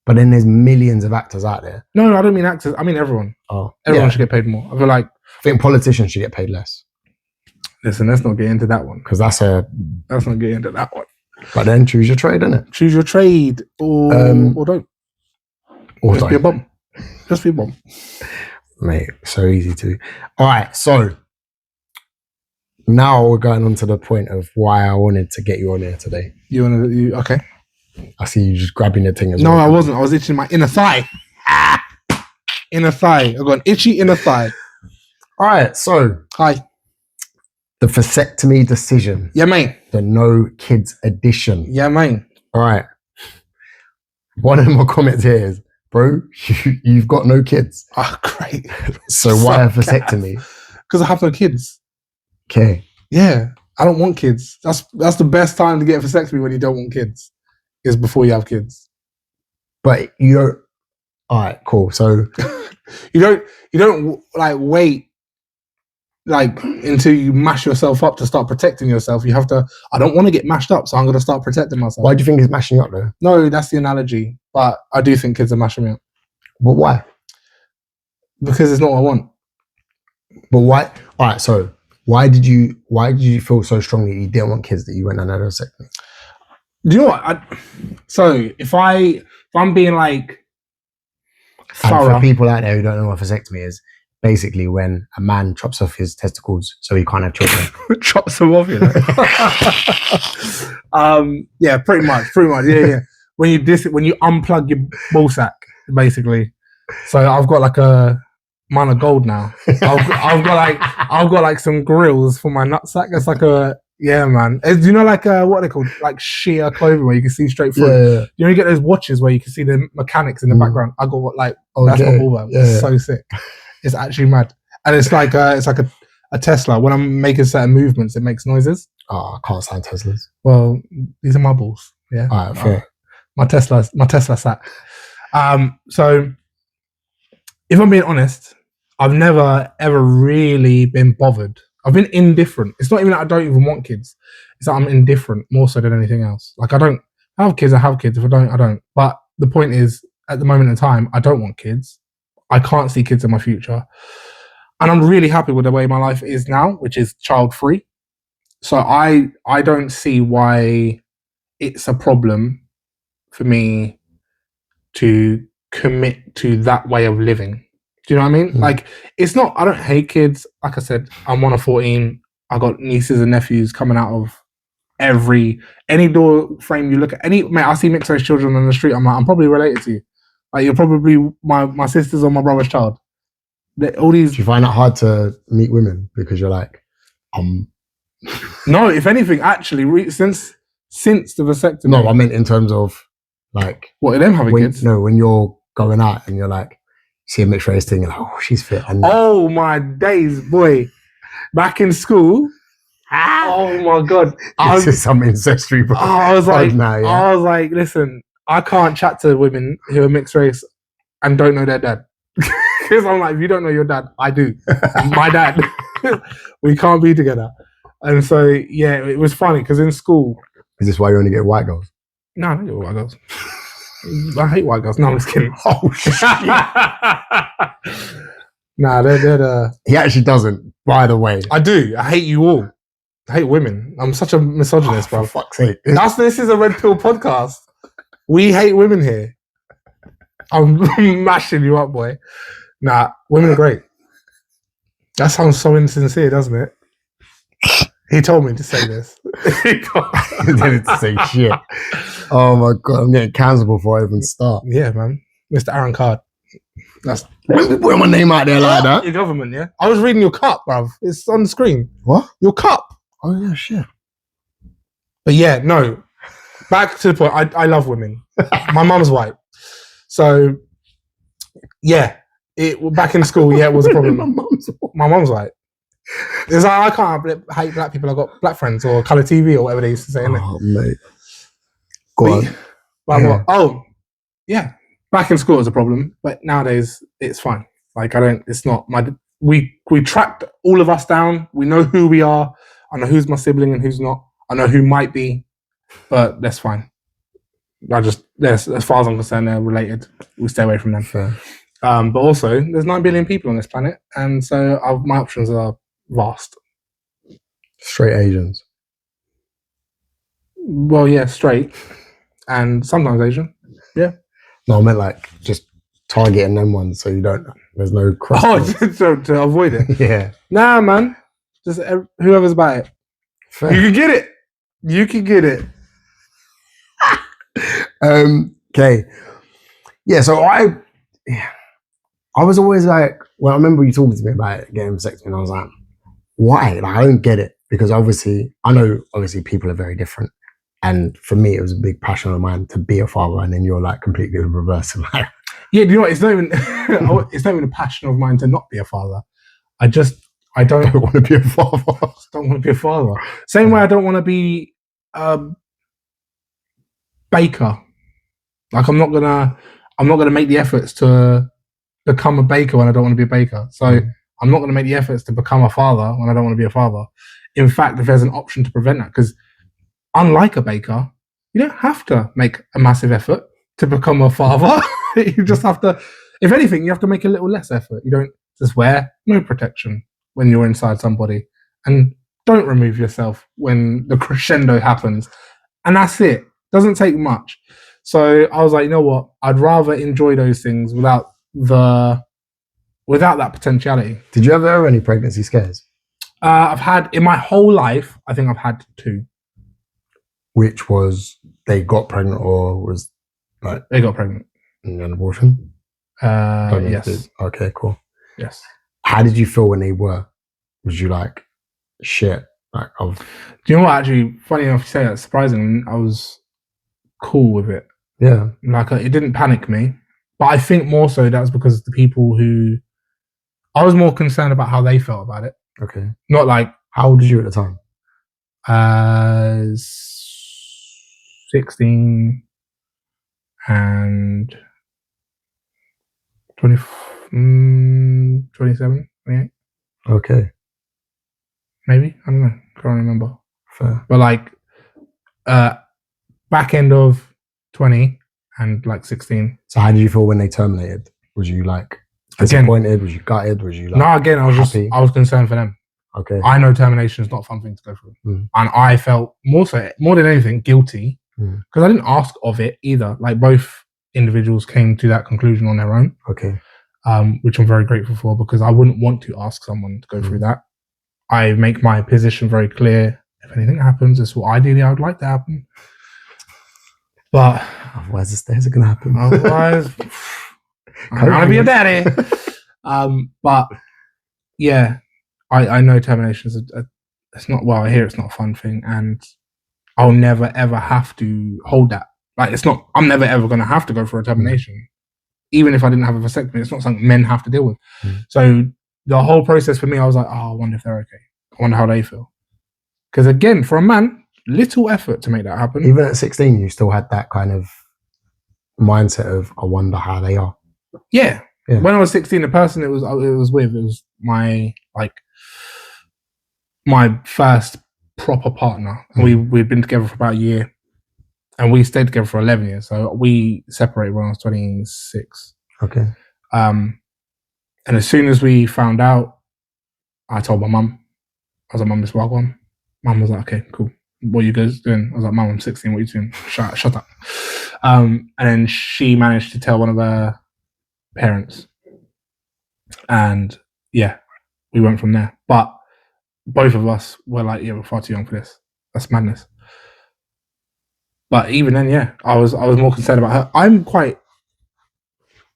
But then there's millions of actors out there. No, I don't mean actors. I mean everyone. Oh, Everyone should get paid more. I feel like. I think politicians should get paid less. Listen, let's not get into that one. Because let's not get into that one. But then choose your trade, innit? Choose your trade or don't. Or Just don't. be a bum. Just be a bum. Mate, so easy to. All right, so now we're going on to the point of why I wanted to get you on here today. Okay. I see you just grabbing your thing as No, well. I wasn't. I was itching my inner thigh. Inner thigh. I've got an itchy inner thigh. All right, so. Hi. The vasectomy decision. Yeah, mate. The no kids edition. Yeah, mate. All right. One of my comments here is, bro, you've got no kids. Oh, great. So why a vasectomy? Because I have no kids. Okay. Yeah. I don't want kids. That's the best time to get a vasectomy when you don't want kids. Is before you have kids. But you don't. All right, cool. So you don't like wait like until you mash yourself up to start protecting yourself. You have to. I don't want to get mashed up, so I'm going to start protecting myself. Why do you think it's mashing up though? No, that's the analogy. But I do think kids are mashing me up. But why? Because it's not what I want. But why? All right. So why did you feel so strongly you didn't want kids that you went and had a vasectomy? Do you know what? So if I'm being like thorough. And for people out there who don't know what vasectomy is, basically when a man chops off his testicles so he can't have children. Chops them off, you know. Yeah, pretty much. Yeah. When you unplug your ball sack, basically. So I've got like a mine of gold now. I've got like some grills for my nutsack. It's like a. Yeah, man. Do you know like what are they called? Like sheer clothing where you can see straight through. Yeah. You know, you get those watches where you can see the mechanics in the background. I got that's my ball bag. Yeah. It's so sick. It's actually mad, and it's like a Tesla. When I'm making certain movements, it makes noises. Oh, I can't stand Teslas. Well, these are my balls. Yeah. All right, fair. My Tesla sat. So if I'm being honest, I've never ever really been bothered. I've been indifferent. It's not even that I don't even want kids. It's that I'm indifferent more so than anything else. Like I have kids. If I don't, I don't. But the point is, at the moment in time, I don't want kids. I can't see kids in my future. And I'm really happy with the way my life is now, which is child-free. So I don't see why it's a problem for me to commit to that way of living. Do you know what I mean? Like, it's not, I don't hate kids. Like I said, I'm one of 14. I got nieces and nephews coming out of any door frame you look at. Mate, I see mixed race children on the street. I'm like, I'm probably related to you. Like, you're probably my sister's or my brother's child. All these. Do you find it hard to meet women because you're like, No, if anything, actually, since the vasectomy. No, I meant in terms of like. What, them having kids? No, when you're going out and you're like, see a mixed race thing, you're like, oh, she's fit. And oh my days, boy. Back in school. Oh my God. This is some ancestry, bro. I was like, listen, I can't chat to women who are mixed race and don't know their dad. Because I'm like, if you don't know your dad, I do. My dad. We can't be together. And so, yeah, it was funny because in school. Is this why you only get white girls? No, I don't get white girls. I hate white girls. No, I'm just kidding. Oh, shit. Nah, they're He actually doesn't, by the way. I do. I hate you all. I hate women. I'm such a misogynist, bro. For fuck's sake. This is a Red Pill podcast. We hate women here. I'm mashing you up, boy. Nah, women are great. That sounds so insincere, doesn't it? He told me to say this. He didn't say shit. Oh my God, I'm getting cancelled before I even start. Yeah, man. Mr. Aaron Card. That's put my name out there like that. Your government, yeah? I was reading your cup, bruv. It's on the screen. What? Your cup. Oh yeah, shit. But yeah, no. Back to the point. I love women. My mum's white. So, yeah. Back in school, yeah, it was a problem. My mum's white. It's like, I can't hate black people. I've got black friends or colour TV or whatever they used to say, innit? Oh, mate. Go on. Oh, yeah. Back in school it was a problem, but nowadays it's fine. Like, it's not we tracked all of us down. We know who we are. I know who's my sibling and who's not. I know who might be but that's fine. As far as I'm concerned, they're related. We stay away from them. Fair. But also, there's 9 billion people on this planet, and so my options are vast. Straight Asians. Well, yeah, straight, and sometimes Asian. Yeah. No, I meant like just targeting them ones so you don't. There's no cross. Oh, to avoid it. Yeah. Nah, man. Just whoever's about it. Fair. You can get it. You can get it. Okay. Yeah. So I was always like, well, I remember you talking to me about it, getting vasectomy, and I was like, why? Like, I don't get it, because obviously people are very different. And for me, it was a big passion of mine to be a father, and then you're like completely the reverse of like. Yeah, you know what? It's not even it's not even a passion of mine to not be a father. I don't want to be a father. I don't want to be a father. Same way I don't want to be a baker. Like I'm not gonna make the efforts to become a baker when I don't want to be a baker. So I'm not gonna make the efforts to become a father when I don't want to be a father. In fact, if there's an option to prevent that, because unlike a baker, you don't have to make a massive effort to become a father. You just have to, if anything, you have to make a little less effort. You don't just wear no protection when you're inside somebody, and don't remove yourself when the crescendo happens. And that's it. Doesn't take much. So I was like, you know what? I'd rather enjoy those things without that potentiality. Did you ever have any pregnancy scares? I've had, in my whole life, I think I've had 2. Which was they got pregnant, or was like They got pregnant. an abortion? Yes. Okay, cool. Yes. How did you feel when they were? Was you like, shit? Like, do you know what? Actually, funny enough, you say that. Surprisingly, I was cool with it. Yeah. Like it didn't panic me, but I think more so that was because the people who I was more concerned about how they felt about it. Okay. Not like, how old was you at the time? 16 and 27, 28. Okay. Maybe. I don't know. Can't remember. Fair. But like back end of 20 and like 16. So how did you feel when they terminated? Was you like disappointed? Was you gutted? Was you like no, again, I was happy? I was concerned for them. Okay. I know termination is not a fun thing to go through. And I felt more than anything guilty, because I didn't ask of it either. Like both individuals came to that conclusion on their own. Okay. Which I'm very grateful for, because I wouldn't want to ask someone to go through that. I make my position very clear. If anything happens, it's what ideally I would like to happen. But otherwise the stairs are gonna happen. Otherwise I'm gonna be a daddy. But yeah, I know termination is it's not, well, I hear it's not a fun thing, and I'll never ever have to hold that. Like I'm never ever gonna have to go for a termination. Even if I didn't have a vasectomy, it's not something men have to deal with. So the whole process for me, I was like, oh, I wonder if they're okay. I wonder how they feel. Because again, for a man, little effort to make that happen. Even at 16, you still had that kind of mindset of, I wonder how they are. Yeah. When I was 16, the person it was my my first proper partner. We'd been together for about a year, and we stayed together for 11 years. So we separated when I was 26. Okay. And as soon as we found out, I told my mum. I was like, Mum, this is what I want. Mum was like, okay, cool. What are you guys doing? I was like, Mum, I'm 16. What are you doing? Shut up. And then she managed to tell one of her parents. And yeah, we went from there. But both of us were like, yeah, we're far too young for this. That's madness. But even then, yeah, I was more concerned about her. I'm quite,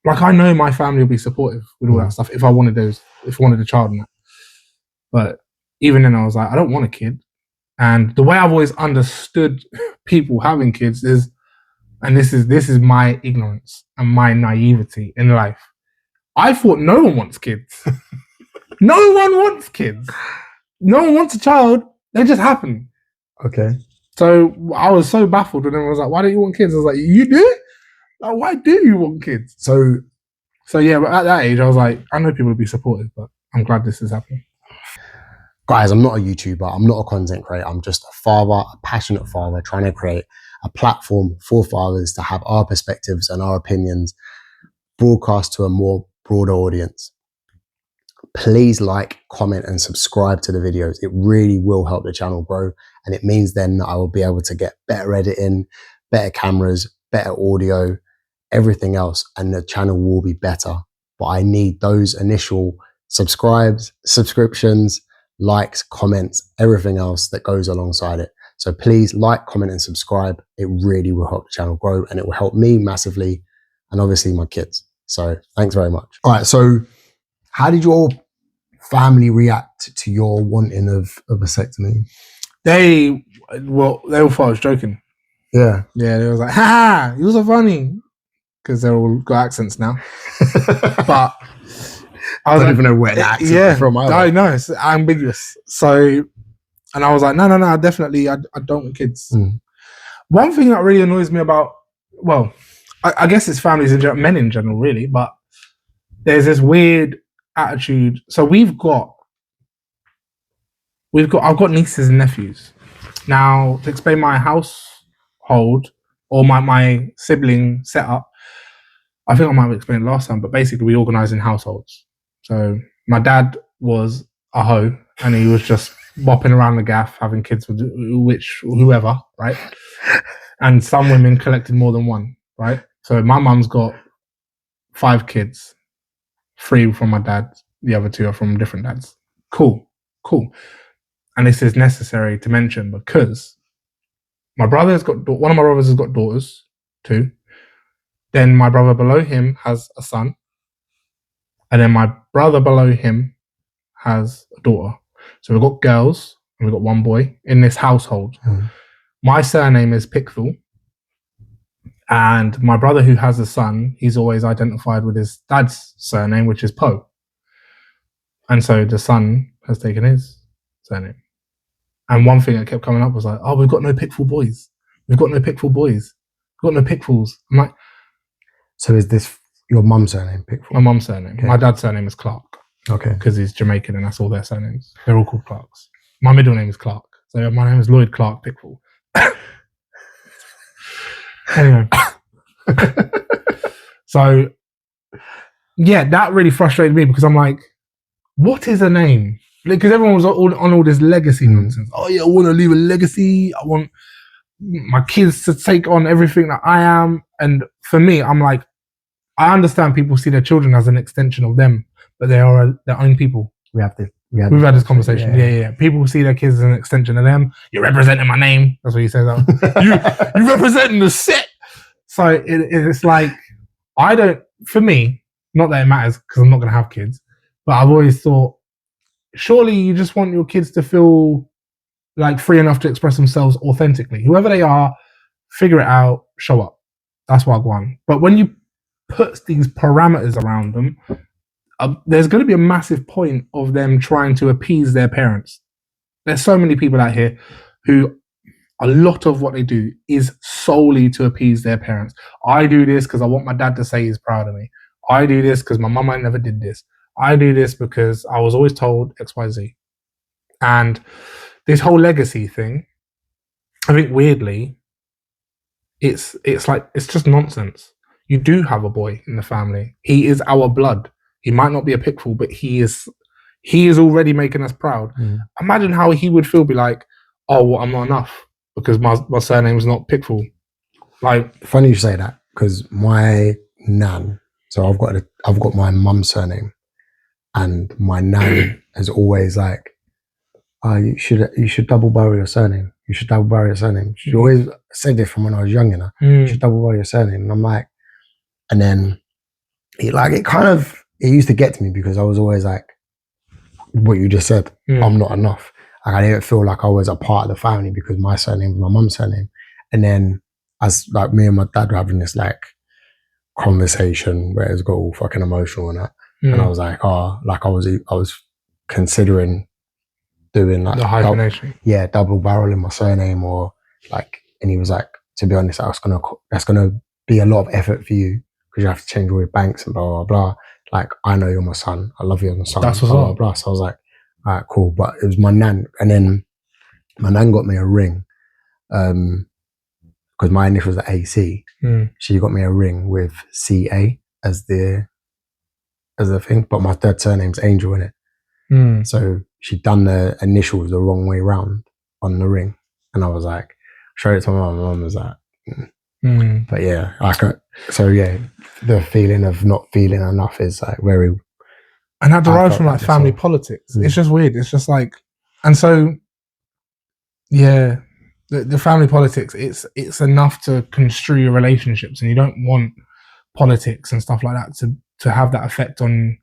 like, I know my family will be supportive with all that stuff if I wanted a child and that. But even then I was like, I don't want a kid. And the way I've always understood people having kids is, and this is my ignorance and my naivety in life, I thought no one wants kids. No one wants kids. No one wants a child. They just happen. Okay. So I was so baffled when everyone was like, why don't you want kids? I was like, you do? Like, why do you want kids? So yeah, but at that age, I was like, I know people will be supportive, but I'm glad this is happening. guys, I'm not a YouTuber. I'm not a content creator. I'm just a father, a passionate father, trying to create a platform for fathers to have our perspectives and our opinions broadcast to a more broader audience. Please like, comment, and subscribe to the videos. It really will help the channel grow. And it means then that I will be able to get better editing, better cameras, better audio, everything else. And the channel will be better. But I need those initial subscriptions, likes, comments, everything else that goes alongside it. So please like, comment, and subscribe. It really will help the channel grow, and it will help me massively, and obviously my kids. So thanks very much. All right. So how did your family react to your wanting of a vasectomy? They all thought I was joking. Yeah. Yeah, they was like, ha, you was so funny. Because they're all got accents now. But I don't even know where the accent is from either. I know, it's ambiguous. So, and I was like, no, definitely, I don't want kids. One thing that really annoys me about, well, I guess it's families in general, men in general, really, but there's this weird attitude. So I've got nieces and nephews. Now, to explain my household or my sibling setup, I think I might have explained last time, but basically we organise in households. So my dad was a hoe and he was just bopping around the gaff, having kids with whoever, right? And some women collected more than one, right? So my mum's got 5 kids, 3 from my dad, the other 2 are from different dads. Cool. And this is necessary to mention because one of my brothers has got daughters, 2. Then my brother below him has a son. And then my brother below him has a daughter. So we've got girls and we've got 1 boy in this household. My surname is Pickthall. And my brother who has a son, he's always identified with his dad's surname, which is Poe. And so the son has taken his surname. And one thing that kept coming up was like, oh, we've got no Pickthall boys. We've got no Pickthall boys. We've got no Pickthals. I'm like, so is this your mum's surname, Pickthall? My mum's surname. Okay. My dad's surname is Clark. Okay. Because he's Jamaican and that's all their surnames. They're all called Clarks. My middle name is Clark. So my name is Lloyd Clark Pickthall. Anyway. So, yeah, that really frustrated me because I'm like, what is a name? Because everyone was on all this legacy nonsense. Oh, yeah, I want to leave a legacy. I want my kids to take on everything that I am. And for me, I'm like, I understand people see their children as an extension of them, but they are their own people. We've had this conversation. Yeah. People see their kids as an extension of them. You're representing my name. That's what you say. You're representing the set. So it's like, for me, not that it matters because I'm not going to have kids, but I've always thought, surely you just want your kids to feel like free enough to express themselves authentically. Whoever they are, figure it out, show up. That's what I want. But when you put these parameters around them, there's going to be a massive point of them trying to appease their parents. There's so many people out here who a lot of what they do is solely to appease their parents. I do this because I want my dad to say he's proud of me. I do this because my mama never did this. I do this because I was always told XYZ. And this whole legacy thing, I think weirdly, it's like, it's just nonsense. You do have a boy in the family. He is our blood. He might not be a Pickthall, but he is already making us proud. Imagine how he would feel, be like, oh, well, I'm not enough because my surname is not Pickthall. Like, funny you say that because my nan, so I've got my mum's surname, and my nan has always like, you should double barrel your surname. You should double barrel your surname. She always said it from when I was young, you should double barrel your surname. And I'm like, and then it used to get to me because I was always like, what you just said, I'm not enough. Like, I didn't feel like I was a part of the family because my surname was my mum's surname. And then as like me and my dad were having this like conversation where it got all fucking emotional and that. And I was like, I was considering doing like the hyphenation. Double barreling my surname, or like, and he was like, to be honest, that's gonna be a lot of effort for you because you have to change all your banks and blah blah blah. Like, I know you're my son. I love you as my son. That's what's blah, blah, blah. So I was like, All right, cool. But it was my nan, and then my nan got me a ring, because my initials are AC. She got me a ring with CA as the thing, but my third surname's Angel in it. So she'd done the initials the wrong way round on the ring, and I was like, showed it to my mum. My mum was like, but yeah, the feeling of not feeling enough is like very, and that derives from like family politics. It's just weird. It's just like, and so yeah, the family politics. It's enough to construe your relationships, and you don't want politics and stuff like that to have that effect on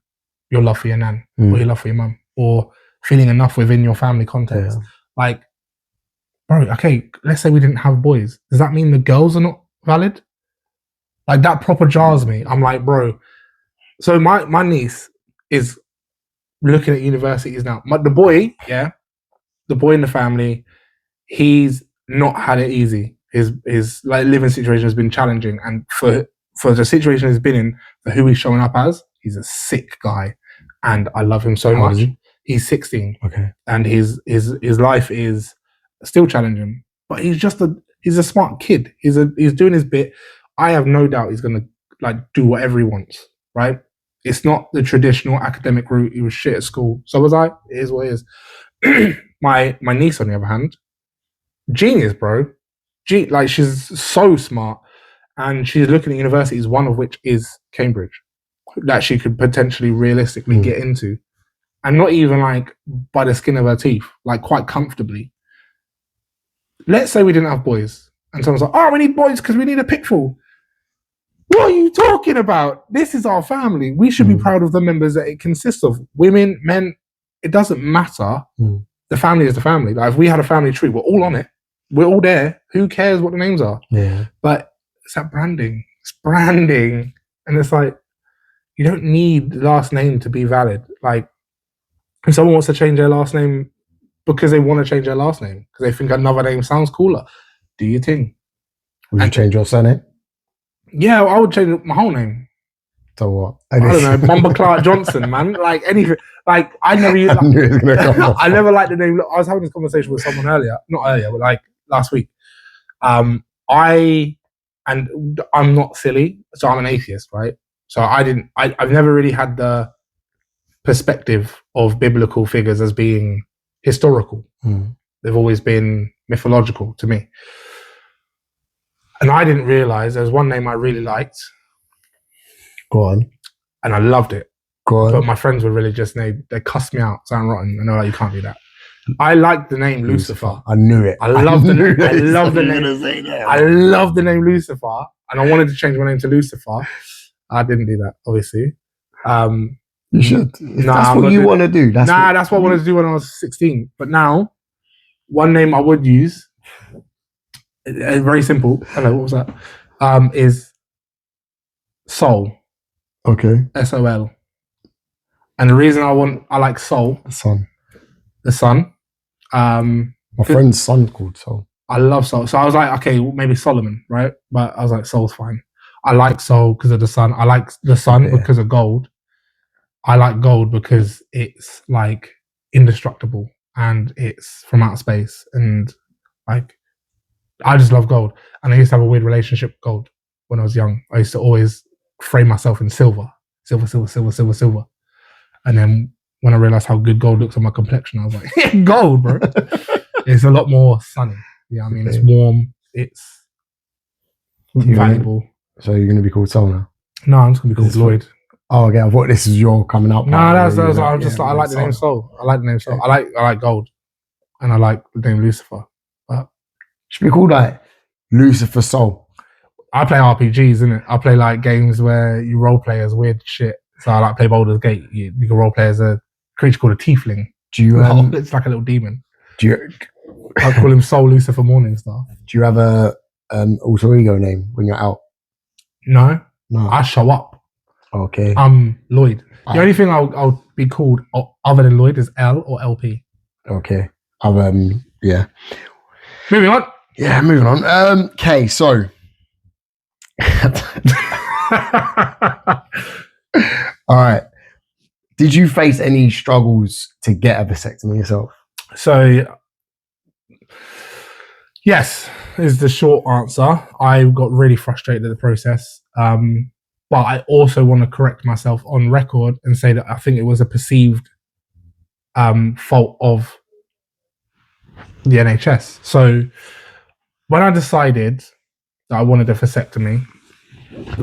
your love for your nan or your love for your mum, or feeling enough within your family context. Like, bro, okay, let's say we didn't have boys. Does that mean the girls are not valid? Like, that proper jars me. I'm like, bro. So my niece is looking at universities now. The boy in the family, he's not had it easy. His like living situation has been challenging, and for the situation he's been in, for who he's showing up as, he's a sick guy, and I love him so much. He's 16, okay, and his life is still challenging, but he's a smart kid. He's doing his bit. I have no doubt he's gonna like do whatever he wants. Right? It's not the traditional academic route. He was shit at school, so was I. It is what it is. My niece, on the other hand, genius, bro. Like, she's so smart, and she's looking at universities, one of which is Cambridge, that she could potentially realistically get into, and not even like by the skin of her teeth, like quite comfortably. Let's say we didn't have boys, and someone's like, "Oh, we need boys because we need a pitfall." What are you talking about? This is our family. We should be proud of the members that it consists of. Women, men, it doesn't matter. The family is the family. Like, if we had a family tree, we're all on it. We're all there. Who cares what the names are? Yeah. But it's that branding. It's branding. And it's like, you don't need the last name to be valid. Like, if someone wants to change their last name because they want to change their last name, because they think another name sounds cooler, do your thing. Would you change your surname? Yeah, I would change my whole name. So what? I don't know, Mumba Clark Johnson, man. Like, anything. Like, I never used. I never liked the name. I was having this conversation with someone not earlier, but like last week. I'm not silly, so I'm an atheist, right? So I've never really had the perspective of biblical figures as being historical. They've always been mythological to me. And I didn't realize there was one name I really liked. Go on. And I loved it. Go on. But my friends were religious and they cussed me out, sound rotten, and they're like, you can't do that. I liked the name Lucifer. I knew it. I love the name Lucifer, and I wanted to change my name to Lucifer. I didn't do that, obviously. You should. That's what you want to do. That's what I wanted to do when I was 16. But now, one name I would use, very simple. Hello, what was that? Is Soul. Okay. SOL. And the reason I like Soul. The sun. My friend's son called Soul. I love Soul. So I was like, okay, maybe Solomon, right? But I was like, Soul's fine. I like Soul because of the sun. I like the sun because of gold. I like gold because it's like indestructible and it's from outer space, and like I just love gold. And I used to have a weird relationship with gold when I was young. I used to always frame myself in silver. And then when I realized how good gold looks on my complexion, I was like, yeah, gold, bro. It's a lot more sunny. Yeah, I mean, it's warm. It's valuable. So you're going to be called Soul now? No, I'm just going to be called Lloyd. Oh, okay. I thought this is your coming out. No, I like the name Soul. I like the name Soul. I like gold, and I like the name Lucifer. But should be called like Lucifer Soul. I play RPGs, innit? I play like games where you role play as weird shit. So I like play Baldur's Gate. You can role play as a creature called a tiefling. Do you? It's like a little demon. Do you? I call him Soul Lucifer Morningstar. Do you have a alter ego name when you're out? No. I show up. Okay. I'm Lloyd. The only thing I'll be called other than Lloyd is L or LP. Okay. Yeah. Moving on. Yeah, moving on. Okay, so all right. Did you face any struggles to get a vasectomy yourself? So, yes, is the short answer. I got really frustrated at the process. But I also want to correct myself on record and say that I think it was a perceived fault of the NHS. So when I decided that I wanted a vasectomy,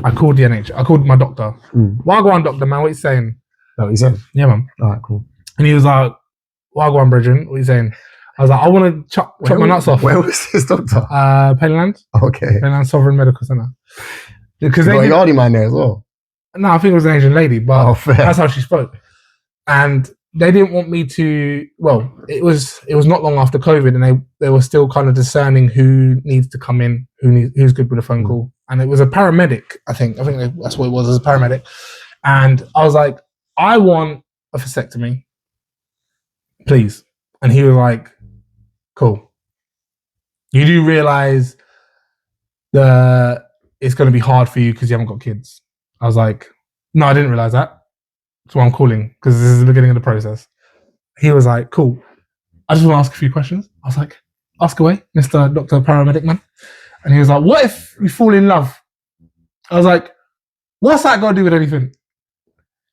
I called the NHS. I called my doctor. Wagwan doctor, man, what you saying? No, he said. Yeah, man. All right, cool. And he was like, Wagwan, Bridget, what you saying? I was like, I want to chop my nuts off. Where was this doctor? Payland. Okay. Payland Sovereign Medical Centre. Because you got a Yardy man there as well. No, I think it was an Asian lady, but fair. That's how she spoke. And they didn't want me to. Well, it was not long after COVID, and they were still kind of discerning who needs to come in, who's good with a phone call, and it was a paramedic. I think that's what it was, as a paramedic. And I was like, I want a vasectomy, please. And he was like, cool. You do realize that it's going to be hard for you because you haven't got kids. I was like, no, I didn't realize that. That's why I'm calling, because this is the beginning of the process. He was like, cool. I just want to ask a few questions. I was like, ask away, Mr. Dr. Paramedic Man. And he was like, what if we fall in love? I was like, what's that got to do with anything?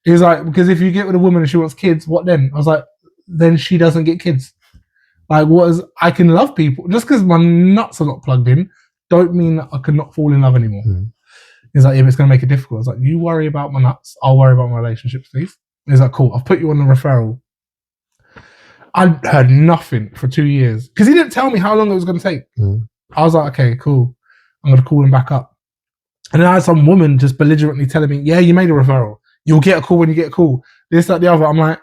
He was like, because if you get with a woman and she wants kids, what then? I was like, then she doesn't get kids. Like, I can love people. Just because my nuts are not plugged in, don't mean that I cannot fall in love anymore. He's like, yeah, but it's going to make it difficult. I was like, you worry about my nuts. I'll worry about my relationships, please. He's like, cool. I've put you on the referral. I heard nothing for 2 years because he didn't tell me how long it was going to take. I was like, okay, cool. I'm going to call him back up. And then I had some woman just belligerently telling me, yeah, you made a referral. You'll get a call when you get a call. This, that, the other. I'm like,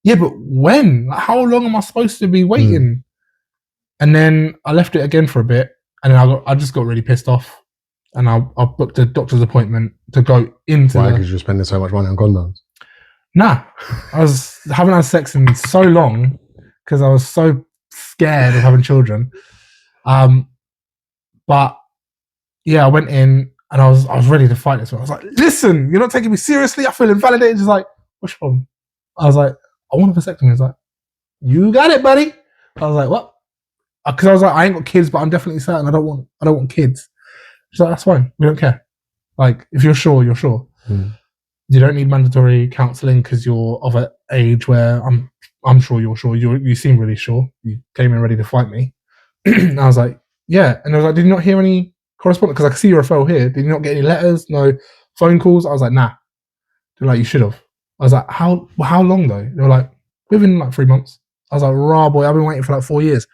yeah, but when? Like, how long am I supposed to be waiting? And then I left it again for a bit. And then I just got really pissed off. And I booked a doctor's appointment to go into. Why? Because you're spending so much money on condoms. Nah, I haven't had sex in so long because I was so scared of having children. But yeah, I went in and I was ready to fight this one. I was like, listen, you're not taking me seriously. I feel invalidated. She's like, what's your problem? I was like, I want a vasectomy. He's like, you got it, buddy. I was like, what? Because I was like, I ain't got kids, but I'm definitely certain I don't want kids. She's like, that's fine. We don't care. Like, if you're sure, you're sure. You don't need mandatory counselling because you're of an age where I'm sure you're sure. You seem really sure. You came in ready to fight me. And I was like, yeah. And I was like, did you not hear any correspondence? Because I can see your referral here. Did you not get any letters? No phone calls? I was like, nah. They're like, you should have. I was like, how long though? They were like, within like 3 months. I was like, rah, boy, I've been waiting for like 4 years.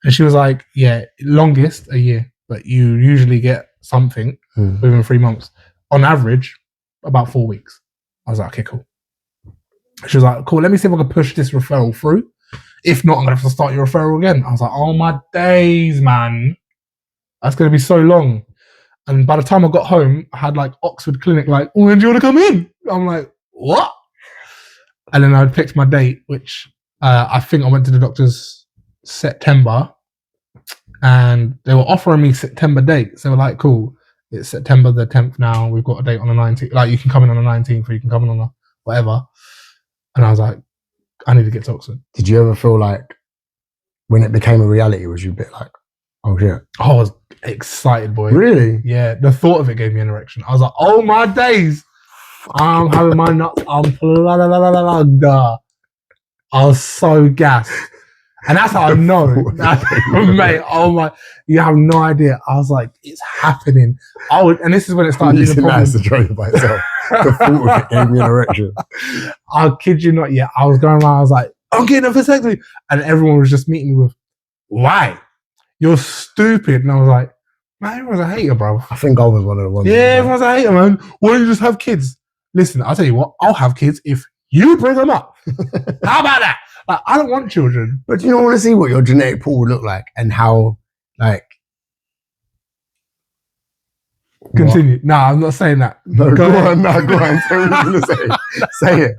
And she was like, yeah, longest a year, but you usually get something within 3 months. On average, about 4 weeks. I was like, okay, cool. She was like, cool, let me see if I can push this referral through. If not, I'm going to have to start your referral again. I was like, oh my days, man. That's going to be so long. And by the time I got home, I had like Oxford Clinic like, when do you want to come in? I'm like, what? And then I picked my date, which I think I went to the doctor's September. And they were offering me September dates. They were like, cool, it's September the 10th now. We've got a date on the 19th. Like, you can come in on the 19th or you can come in on the whatever. And I was like, I need to get to Oxford. Did you ever feel like, when it became a reality, was you a bit like, oh shit? I was excited, boy. Really? Yeah, the thought of it gave me an erection. I was like, oh my days. I'm having my nuts unplugged. I was so gassed. And that's how I know. Mate, oh my, you have no idea. I was like, it's happening. And this is when it started being a problem. That's the joke by itself. The thought of it gave me an erection. I'll kid you not, yeah. I was going around, I was like, I'm getting a vasectomy. And everyone was just meeting me with, why? You're stupid. And I was like, man, everyone's a hater, bro. I think I was one of the ones. Yeah, everyone's a hater, man. Why don't you just have kids? Listen, I'll tell you what, I'll have kids if you bring them up. How about that? Like, I don't want children. But do you not want to see what your genetic pool would look like and how, like... Continue. No, I'm not saying that. No, go on. Say what you're going to say. Say it.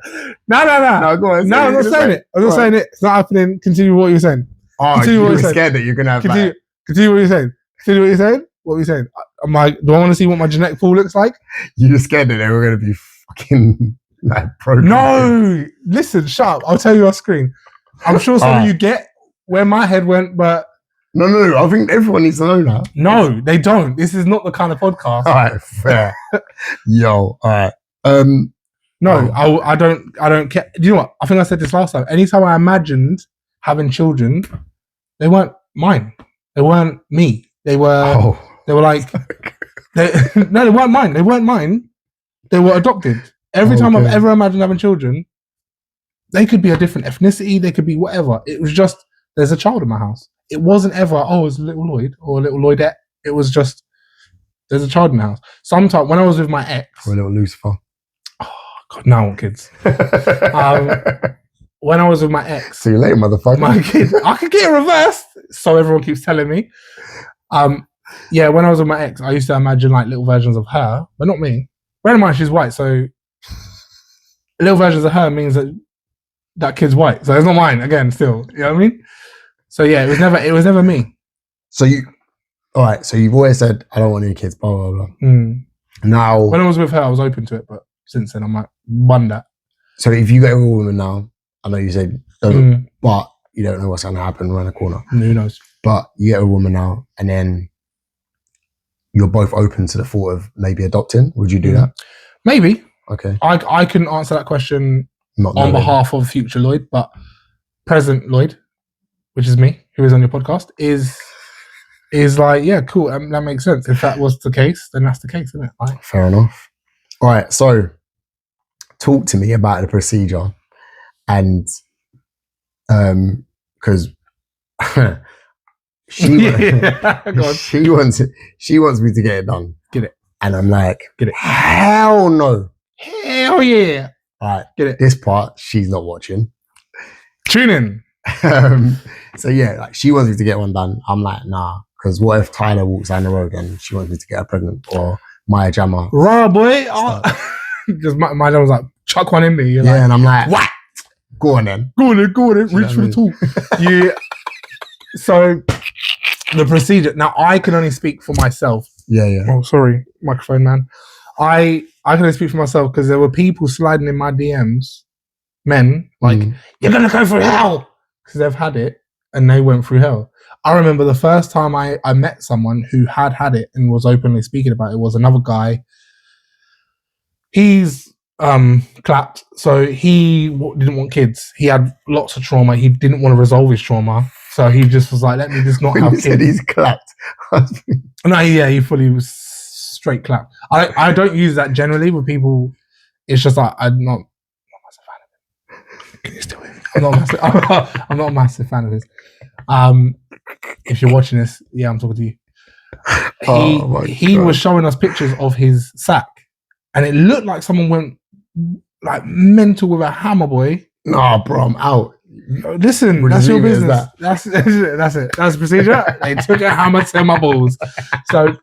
No, go on. No, I'm not saying it. I'm not saying it. It's not happening. Continue what you're saying. Oh, you were scared that you're going to have Continue what you're saying. Continue what you're saying. What are you saying? I'm like, do I want to see what my genetic pool looks like? You were scared that they were going to be fucking... Like, broken kids. No, listen, shut up. I'll tell you off screen. I'm sure some of you get where my head went, but No. I think everyone needs to know that. no, they don't. This is not the kind of podcast. All right, fair. Yo, all right. No, I don't care. Do you know what? I think I said this last time. Anytime I imagined having children, they weren't mine. They weren't me. They were like, they weren't mine. They weren't mine. They were adopted. Every time I've ever imagined having children, they could be a different ethnicity. They could be whatever. It was just, there's a child in my house. It wasn't ever, it's little Lloyd or little Lloydette. It was just, there's a child in the house. Sometimes when I was with my ex. Or a little Lucifer. God, now I want kids. When I was with my ex. See you later, motherfucker. My kid, I could get it reversed. So everyone keeps telling me. Yeah, when I was with my ex, I used to imagine like little versions of her, but not me. Bear in mind, she's white, so little versions of her means that kid's white. So it's not mine again, still. You know what I mean? So yeah, it was never me. So all right, so you've always said, I don't want any kids, blah, blah, blah. Now. When I was with her, I was open to it, but since then, I'm like, wonder. So if you get with a woman now, I know you said, but you don't know what's going to happen around the corner. Who knows? But you get a woman now, and then you're both open to the thought of maybe adopting. Would you do that? Maybe. Okay. I couldn't answer that question on behalf of future Lloyd, but present Lloyd, which is me, who is on your podcast, is like, yeah, cool. That makes sense. If that was the case, then that's the case, isn't it? Like, fair enough. All right. So talk to me about the procedure, and because she wants me to get it done. Get it. And I'm like, get it. Hell no. Hell yeah. All right. Get it. This part, she's not watching. Tune in. So yeah, like she wants me to get one done. I'm like, nah. Because what if Tyler walks down the road and she wants me to get her pregnant, or Maya Jama? Raw boy. Just my dad was like, chuck one in me. You're like, and I'm like, what? Go on then. Go on then. Reach for the tool. Yeah. So the procedure. Now I can only speak for myself. Yeah. Oh, sorry, microphone man. I can only speak for myself because there were people sliding in my DMs, men, like, you're gonna go through hell because they've had it and they went through hell. I remember the first time I met someone who had it and was openly speaking about it was another guy. He's clapped, so he didn't want kids. He had lots of trauma. He didn't want to resolve his trauma, so he just was like, let me just not have kids. Said he's clapped. No, yeah, he fully was straight clapped. I don't use that generally with people. It's just like I'm not a massive fan of it. Can you still hear me? I'm not a massive fan of this. If you're watching this, yeah, I'm talking to you. He was showing us pictures of his sack, and it looked like someone went like mental with a hammer, boy. Nah, bro, I'm out. Listen, that's your business. That's it. That's the procedure. They took a hammer to my balls. So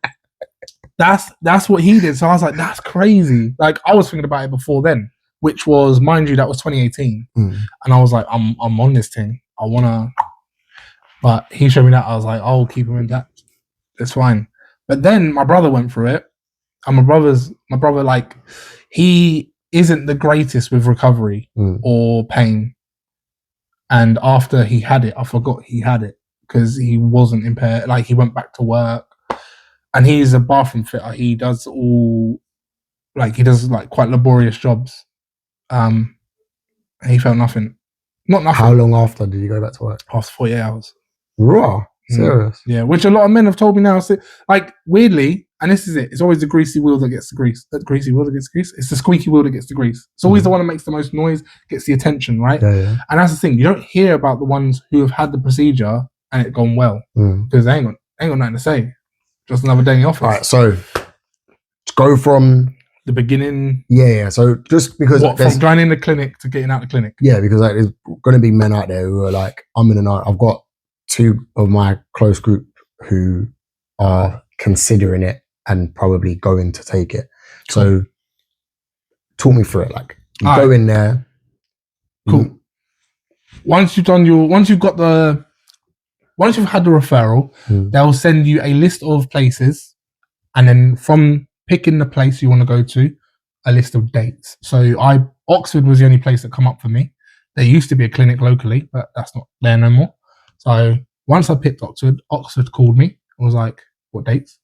that's what he did. So I was like, that's crazy. Like I was thinking about it before then, which was, mind you, that was 2018, and I was like, I'm on this thing. I wanna. But he showed me that. I was like, I'll keep him intact. It's fine. But then my brother went through it, and my brother, like, he isn't the greatest with recovery or pain. And after he had it, I forgot he had it because he wasn't impaired. Like, he went back to work, and he's a bathroom fitter. He does quite laborious jobs. And he felt nothing. Not nothing. How long after did you go back to work? After 48 hours. Raw. Serious? Yeah, which a lot of men have told me now. So, like, weirdly, and this is it, it's always the greasy wheel that gets the grease. That greasy wheel that gets the grease? It's the squeaky wheel that gets the grease. It's always the one that makes the most noise, gets the attention, right? Yeah. And that's the thing. You don't hear about the ones who have had the procedure and it gone well. Because they ain't got nothing to say. Just another day in the office. All right, so to go from the beginning. Yeah. So just because from going in the clinic to getting out the clinic. Yeah, because like, there's going to be men out there who are like, I'm in a night. I've got 2 of my close group who are considering it and probably going to take it. So talk me through it. Like, you go in there. Cool. Once you've had the referral, they'll send you a list of places, and then from picking the place you want to go to, a list of dates. So I Oxford was the only place that come up for me. There used to be a clinic locally, but that's not there no more. So once I picked Oxford called me and was like, what dates?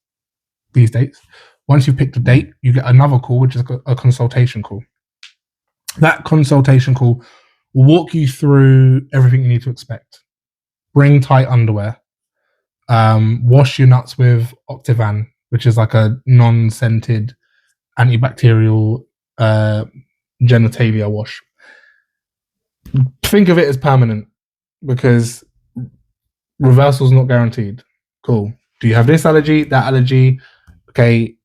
These dates. Once you've picked a date, you get another call, which is a consultation call. That consultation call will walk you through everything you need to expect. Bring tight underwear. Wash your nuts with Octavan, which is like a non-scented antibacterial genitalia wash. Think of it as permanent because reversal is not guaranteed. Cool. Do you have this allergy, that allergy? Okay,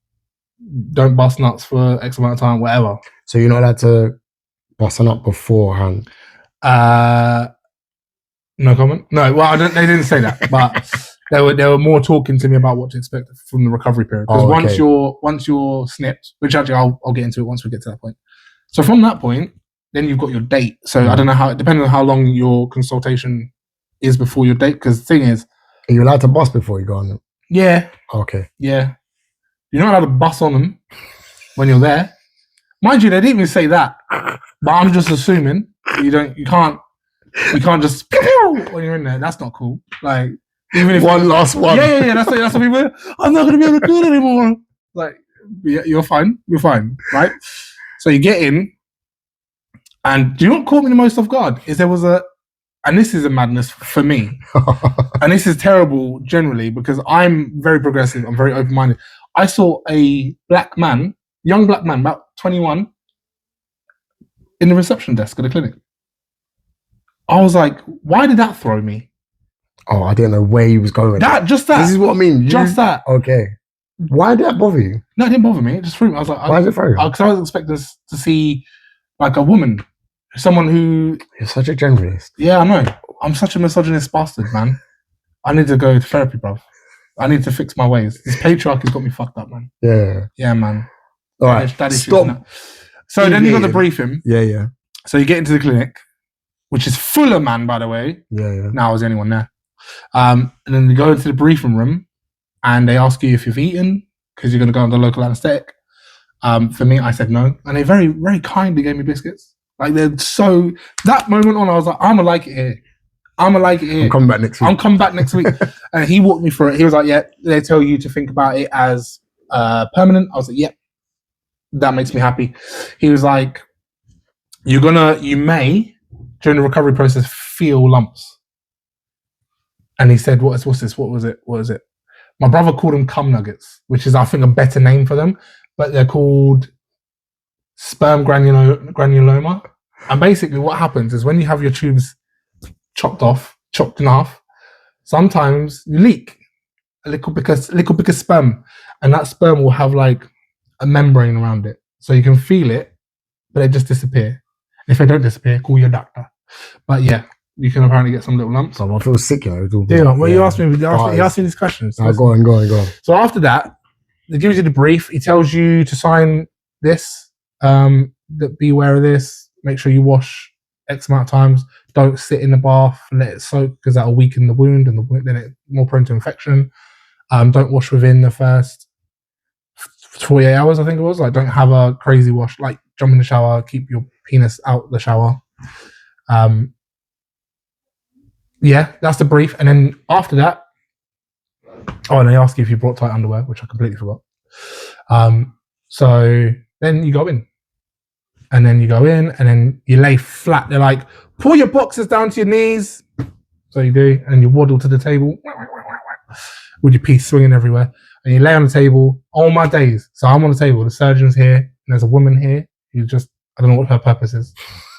don't bust nuts for X amount of time, whatever. So you're not allowed to bust a nut beforehand? No comment. No, well, they didn't say that, but they were more talking to me about what to expect from the recovery period. Because once you're snipped, which actually I'll get into it once we get to that point. So from that point, then you've got your date. So I don't know how, depending on how long your consultation is before your date. Because the thing is, are you allowed to bust before you go on them? Yeah. Okay. Yeah. You're not allowed to bust on them when you're there. Mind you, they didn't even say that. But I'm just assuming you can't just when you're in there. That's not cool. Like, even if last one. Yeah. That's what people. I'm not gonna be able to do it anymore. Like, you're fine, right? So you get in, and do you know what caught me the most off guard is there was and this is a madness for me, and this is terrible generally because I'm very progressive. I'm very open-minded. I saw a young black man, about 21, in the reception desk at the clinic. I was like, why did that throw me? Oh, I didn't know where he was going. Just that. This is what I mean. Just that. Okay. Why did that bother you? No, it didn't bother me. It just threw me. I was like, why did it throw you? Because I was expecting to see like a woman, someone who. You're such a generalist. Yeah, I know. I'm such a misogynist bastard, man. I need to go to therapy, bruv. I need to fix my ways. This patriarchy's got me fucked up, man. Yeah. Yeah, man. All right. Stop. So then you got the briefing. Yeah. So you get into the clinic, which is full of man, by the way. Yeah. Now I was the only one there. And then you go into the briefing room and they ask you if you've eaten because you're going to go under local anesthetic. For me, I said no. And they very, very kindly gave me biscuits. Like, they're so... That moment on, I was like, I'm going to like it here. I'm coming back next week. And he walked me through it. He was like, yeah, they tell you to think about it as permanent. I was like, yep. That makes me happy. He was like, you may, during the recovery process, feel lumps. And he said, what's this? What was it? My brother called them cum nuggets, which is, I think, a better name for them. But they're called sperm granuloma. And basically what happens is when you have your tubes chopped in half, sometimes you leak a little bit of sperm. And that sperm will have like a membrane around it. So you can feel it, but they just disappear. If they don't disappear, call your doctor. But yeah, you can apparently get some little lumps. I feel sick, you know. You asked me these questions. No, go on. So after that, he gives you the brief. He tells you to sign this, that be aware of this, make sure you wash X amount of times, don't sit in the bath and let it soak because that'll weaken the wound and then it's more prone to infection. Don't wash within the first 48 hours, I think it was. Like, don't have a crazy wash, like jump in the shower, keep your penis out the shower. Yeah, that's the brief. And then after that, and they ask you if you brought tight underwear, which I completely forgot. So then you go in. And then you lay flat. They're like, pull your boxes down to your knees. So you do, and you waddle to the table with your piece swinging everywhere. And you lay on the table all my days. So I'm on the table, the surgeon's here, and there's a woman here who I don't know what her purpose is.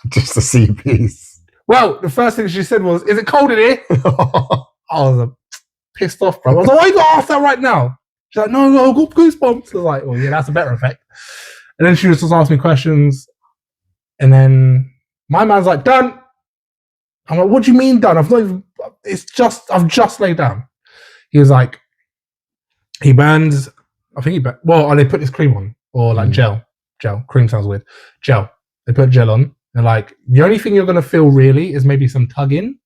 Just to see a piece. Well, the first thing she said was, is it cold in here? I was pissed off, bro. I was like, why you got to ask that right now? She's like, no, I've got goosebumps. I was like, well, yeah, that's a better effect. And then she was just asking me questions. And then my man's like, done. I'm like, what do you mean done? I've just laid down. He was like, he burns, they put this cream on, or like gel, cream sounds weird, gel. They put gel on. They're like, the only thing you're going to feel really is maybe some tugging,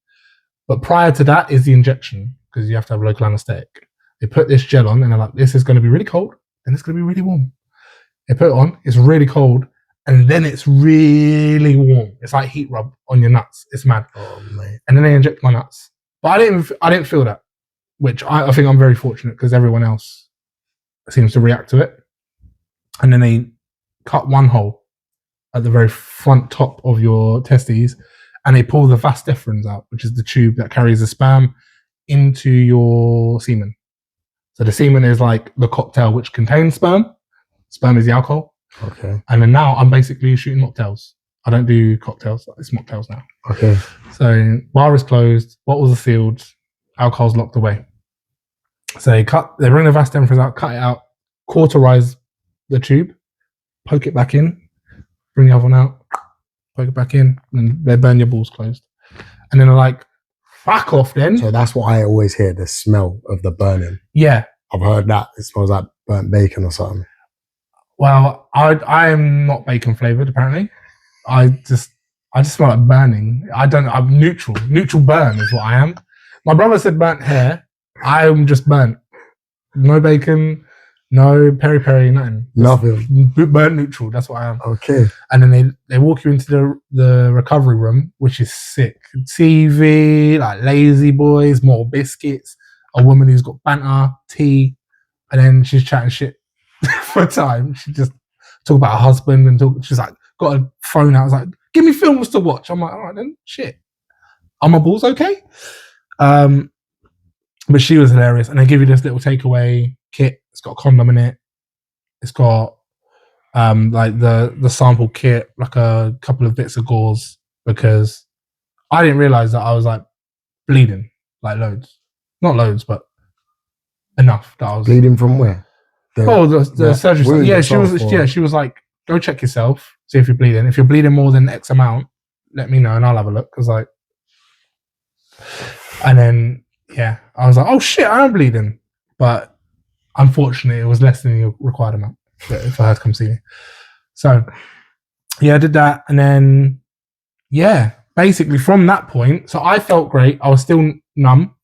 but prior to that is the injection, because you have to have local anesthetic. They put this gel on and they're like, this is going to be really cold and it's going to be really warm. They put it on, it's really cold, and then it's really warm. It's like heat rub on your nuts. It's mad. Oh mate. And then they inject my nuts, but I didn't feel that, which I think I'm very fortunate because everyone else seems to react to it. And then they cut one hole at the very front top of your testes, and they pull the vas deferens out, which is the tube that carries the sperm into your semen. So the semen is like the cocktail which contains sperm. Sperm is the alcohol. Okay. And then now I'm basically shooting mocktails. I don't do cocktails. It's mocktails now. Okay. So bar is closed, bottles are sealed, alcohol's locked away. So they bring the vas deferens out, cut it out, cauterize the tube, poke it back in, bring the other one out, poke it back in, and they burn your balls closed. And then they're like, fuck off then. So that's what I always hear, the smell of the burning. Yeah. I've heard that. It smells like burnt bacon or something. Well, I am not bacon flavored apparently. I just smell like burning. I'm neutral. Neutral burn is what I am. My brother said burnt hair. I'm just burnt. No bacon, no peri-peri, nothing. Nothing. Burnt neutral, that's what I am. Okay. And then they walk you into the recovery room, which is sick. TV, like lazy boys, more biscuits, a woman who's got banter, tea, and then she's chatting shit for a time. She just talk about her husband and she's like, got a phone out. I was like, give me films to watch. I'm like, all right then, shit. Are my balls okay? But she was hilarious. And they give you this little takeaway kit. It's got a condom in it. It's got like the sample kit, like a couple of bits of gauze, because I didn't realize that I was like bleeding, like loads. Not loads, but enough that I was bleeding from where? The surgery. Yeah, she was like, go check yourself, see if you're bleeding. If you're bleeding more than X amount, let me know and I'll have a look. And then yeah, I was like, oh shit, I am bleeding. But unfortunately, it was less than the required amount if I had to come see me. So yeah, I did that. And then yeah, basically from that point, so I felt great. I was still numb.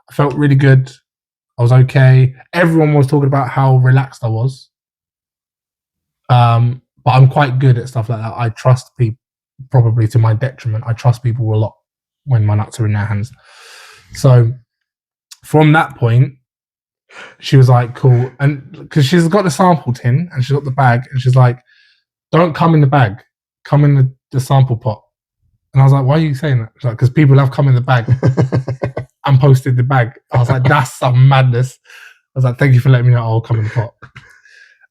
I felt really good. I was okay. Everyone was talking about how relaxed I was. But I'm quite good at stuff like that. I trust people, probably to my detriment. I trust people a lot when my nuts are in their hands. So from that point, she was like, cool. And because she's got the sample tin and she's got the bag, and she's like, don't come in the bag, come in the sample pot. And I was like, why are you saying that? She's like, because people have come in the bag and posted the bag. I was like, that's some madness. I was like, thank you for letting me know I'll come in the pot.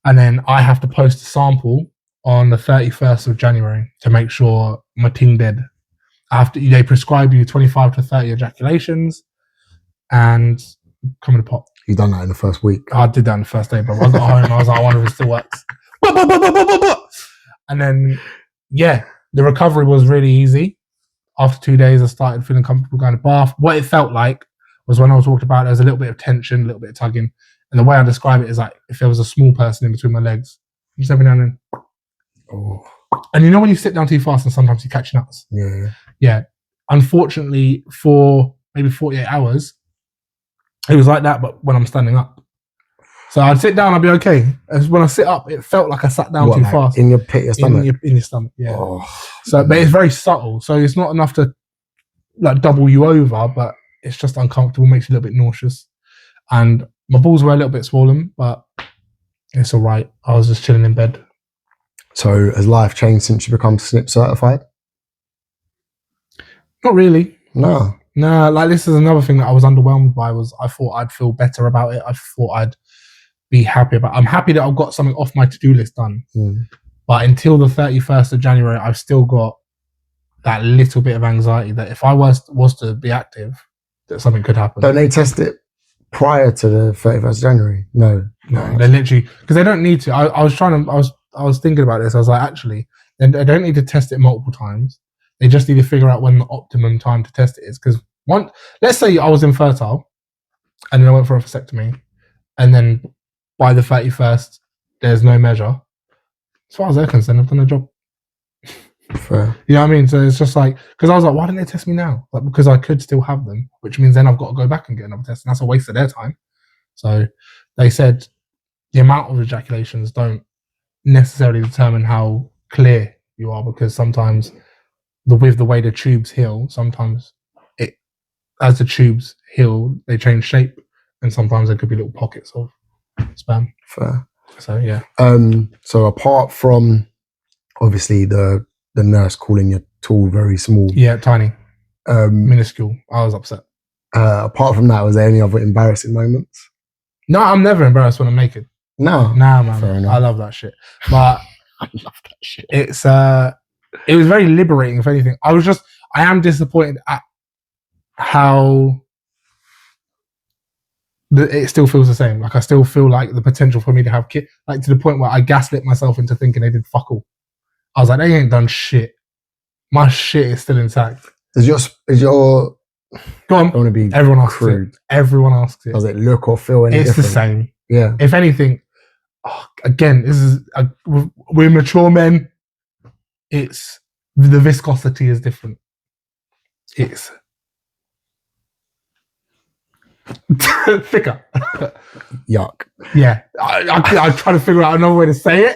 And then I have to post a sample on the 31st of January to make sure my ting dead. They prescribe you 25 to 30 ejaculations and come in the pot. You've done that in the first week. I did that in the first day, but I got home and I was like, I wonder if it still works. And then, yeah, the recovery was really easy. After 2 days, I started feeling comfortable going to bath. What it felt like was when I was walked about, there was a little bit of tension, a little bit of tugging. And the way I describe it is like if there was a small person in between my legs, just every now and then. Oh. And you know when you sit down too fast and sometimes you catch nuts? Yeah. Yeah. Unfortunately, for maybe 48 hours, it was like that, but when I'm standing up. So I'd sit down, I'd be okay. As when I sit up, it felt like I sat down too fast. In your pit, your stomach? In your stomach, yeah. Oh, so, but it's very subtle. So it's not enough to like double you over, but it's just uncomfortable, makes you a little bit nauseous. And my balls were a little bit swollen, but it's all right. I was just chilling in bed. So has life changed since you become SNP certified? Not really. No. No, like this is another thing that I was underwhelmed by. Was I thought I'd feel better about it. I thought I'd be happy about it. I'm happy that I've got something off my to-do list done. But until the 31st of January, I've still got that little bit of anxiety that if I was to be active, that something could happen. Don't they test it prior to the 31st of January? No. They literally, because they don't need to. I was thinking about this. I was like, actually, they don't need to test it multiple times. They just need to figure out when the optimum time to test it is. Because let's say I was infertile and then I went for a vasectomy, and then by the 31st, there's no measure. As far as they're concerned, I've done a job. Fair. You know what I mean? So it's just like, because I was like, why didn't they test me now? Like, because I could still have them, which means then I've got to go back and get another test, and that's a waste of their time. So they said the amount of ejaculations don't necessarily determine how clear you are, because sometimes with the way the tubes heal, sometimes as the tubes heal, they change shape, and sometimes there could be little pockets of sperm. Fair. So yeah. So apart from obviously the nurse calling your tool very small, Tiny, minuscule, I was upset. Apart from that, was there any other embarrassing moments? No, I'm never embarrassed when I'm naked. No, Nah, man. Fair enough. I love that shit. But I love that shit. It was very liberating, if anything. I am disappointed at how it still feels the same. Like, I still feel like the potential for me to have kids, like to the point where I gaslit myself into thinking they did fuck all. I was like, they ain't done shit. My shit is still intact. Is your go on? Don't want to be everyone asks crude. it. Everyone asks it. Does it look or feel any it's different? The same. Yeah. If anything, again, this is we're mature men. It's the viscosity is different. It's thicker. Yuck. Yeah, I try to figure out another way to say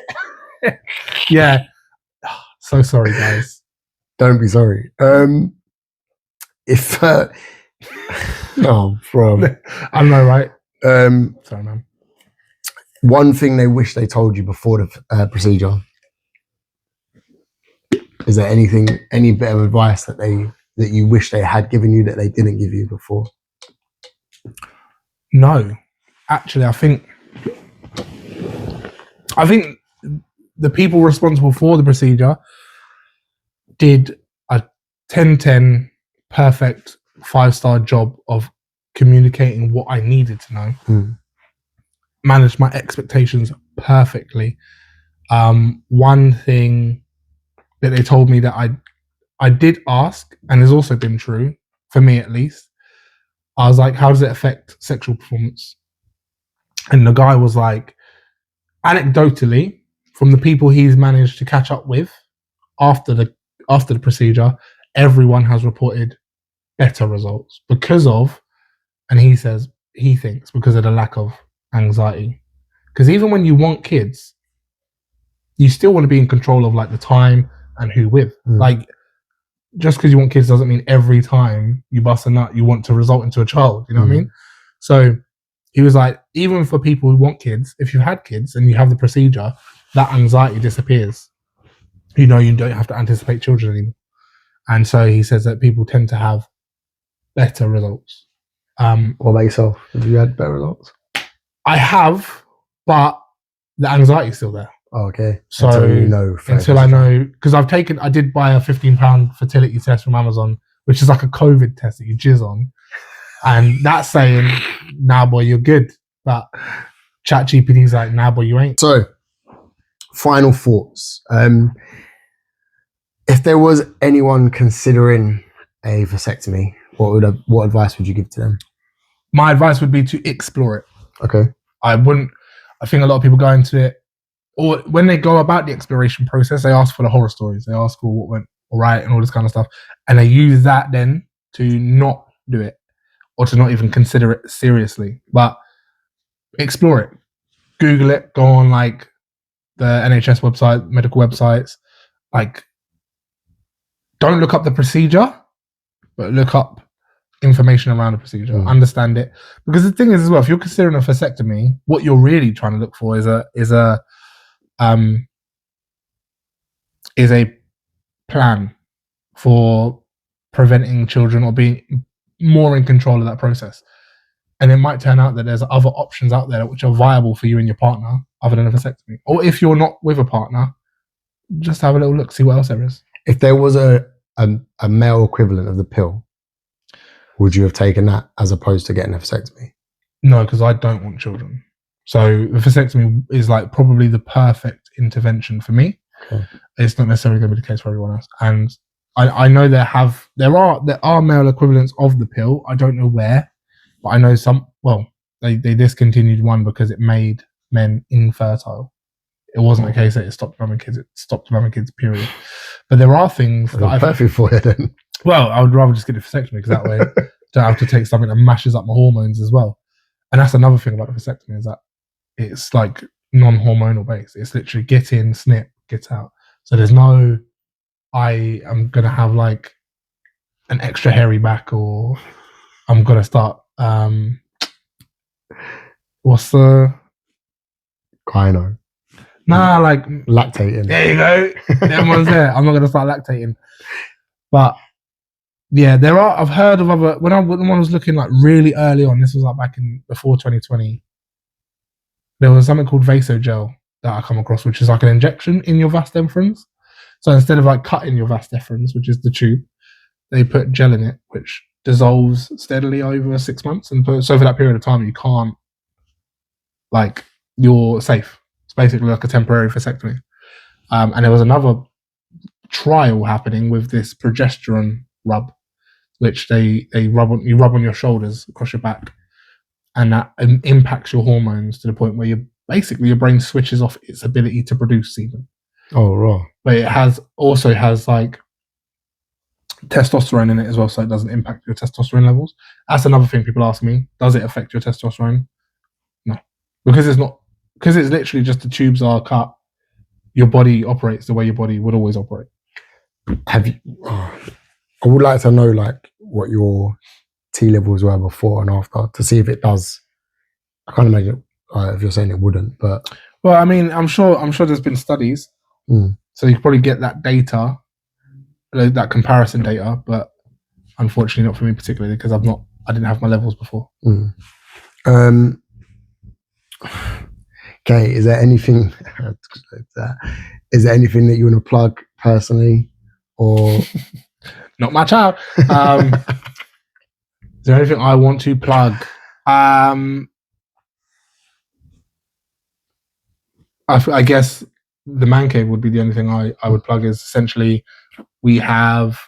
it. Yeah. So sorry, guys. Don't be sorry. If no, from I know, right? Sorry, man. One thing they wish they told you before the procedure. Is there any bit of advice that you wish they had given you that they didn't give you before? No, actually, I think the people responsible for the procedure did a 10-10 perfect 5-star job of communicating what I needed to know. Managed my expectations perfectly. One thing that they told me that I did ask, and has also been true, for me at least, I was like, how does it affect sexual performance? And the guy was like, anecdotally, from the people he's managed to catch up with after the procedure, everyone has reported better results because of, and he thinks because of the lack of anxiety. Because even when you want kids, you still want to be in control of like the time and who with. Like, just because you want kids doesn't mean every time you bust a nut you want to result into a child. You know what I mean? So he was like, even for people who want kids, if you've had kids and you have the procedure, that anxiety disappears. You know, you don't have to anticipate children anymore. And so he says that people tend to have better results. What about yourself? Have you had better results? I have, but the anxiety is still there. Oh, okay. So until I know, because I did buy a £15 fertility test from Amazon, which is like a COVID test that you jizz on. And that's saying, nah, boy, you're good. But ChatGPT's like, nah, boy, you ain't. So, final thoughts. If there was anyone considering a vasectomy, what advice would you give to them? My advice would be to explore it. Okay. I think a lot of people go into it, or when they go about the exploration process, they ask for the horror stories. They ask for what went all right and all this kind of stuff. And they use that then to not do it or to not even consider it seriously. But explore it. Google it. Go on like the NHS website, medical websites. Like, don't look up the procedure, but look up information around the procedure. Understand it. Because the thing is as well, if you're considering a vasectomy, what you're really trying to look for is a plan for preventing children or being more in control of that process. And it might turn out that there's other options out there which are viable for you and your partner other than a vasectomy. Or if you're not with a partner, just have a little look, see what else there is. If there was a male equivalent of the pill, would you have taken that as opposed to getting a vasectomy? No, because I don't want children. So the vasectomy is like probably the perfect intervention for me. Okay. It's not necessarily going to be the case for everyone else. And I know there are male equivalents of the pill. I don't know where, but I know they discontinued one because it made men infertile. It wasn't a case that it stopped having kids. It stopped having kids, period. But there are things that perfect for you then. Well, I would rather just get a vasectomy because that way I don't have to take something that mashes up my hormones as well. And that's another thing about the vasectomy is that it's like non-hormonal based. It's literally get in, snip, get out. So there's no, I am going to have like an extra hairy back, or I'm going to start, what's the... Gyno. Nah, like... Lactating. There you go. Everyone's there. I'm not going to start lactating. But yeah, there are, I've heard of other, when I was looking like really early on, this was like back in before 2020, there was something called vasogel that I come across, which is like an injection in your vas deferens. So instead of like cutting your vas deferens, which is the tube, they put gel in it, which dissolves steadily over 6 months. And so for that period of time, you can't, like, you're safe. It's basically like a temporary vasectomy. And there was another trial happening with this progesterone rub, which you rub on your shoulders across your back, and that impacts your hormones to the point where your brain switches off its ability to produce semen. Oh, right. But it also has like testosterone in it as well, so it doesn't impact your testosterone levels. That's another thing people ask me: does it affect your testosterone? No, because it's literally just the tubes are cut. Your body operates the way your body would always operate. Have you? I would like to know like what your T levels were before and after to see if it does. I can't imagine if you're saying it wouldn't, but well, I mean, I'm sure there's been studies, so you can probably get that data, that comparison data, but unfortunately not for me particularly because I didn't have my levels before. Okay, is there anything that you want to plug personally, or not my child? Is there anything I want to plug? I guess the man cave would be the only thing I would plug. Is essentially we have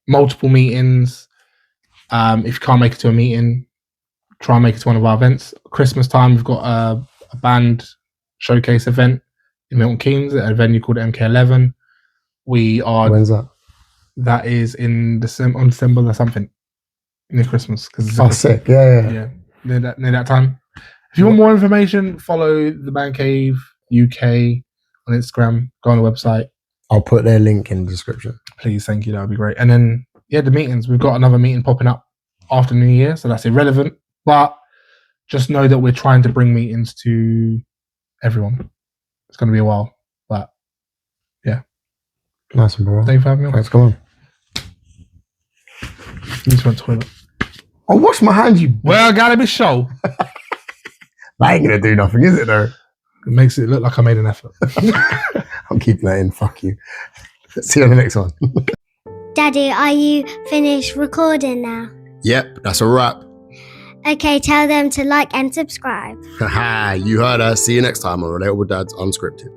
multiple meetings. If you can't make it to a meeting, try and make it to one of our events. Christmas time, we've got a band showcase event in Milton Keynes at a venue called MK11. When's that? That is on December or something, near Christmas. Sick! Yeah. Near that time. If you want more information, follow the Man Cave UK on Instagram. Go on the website. I'll put their link in the description. Please, thank you. That would be great. And then the meetings. We've got another meeting popping up after New Year, so that's irrelevant. But just know that we're trying to bring meetings to everyone. It's going to be a while, but yeah. Nice one, bro. Thank you for having me on. Thanks, come on. You just went to the toilet. I'll wash my hands, you. Well, gotta be show. That ain't gonna do nothing, is it though? It makes it look like I made an effort. I'm keeping that in. Fuck you. See you on the next one. Daddy, are you finished recording now? Yep, that's a wrap. Okay, tell them to like and subscribe. Haha, you heard us. See you next time on Relatable Dads Unscripted.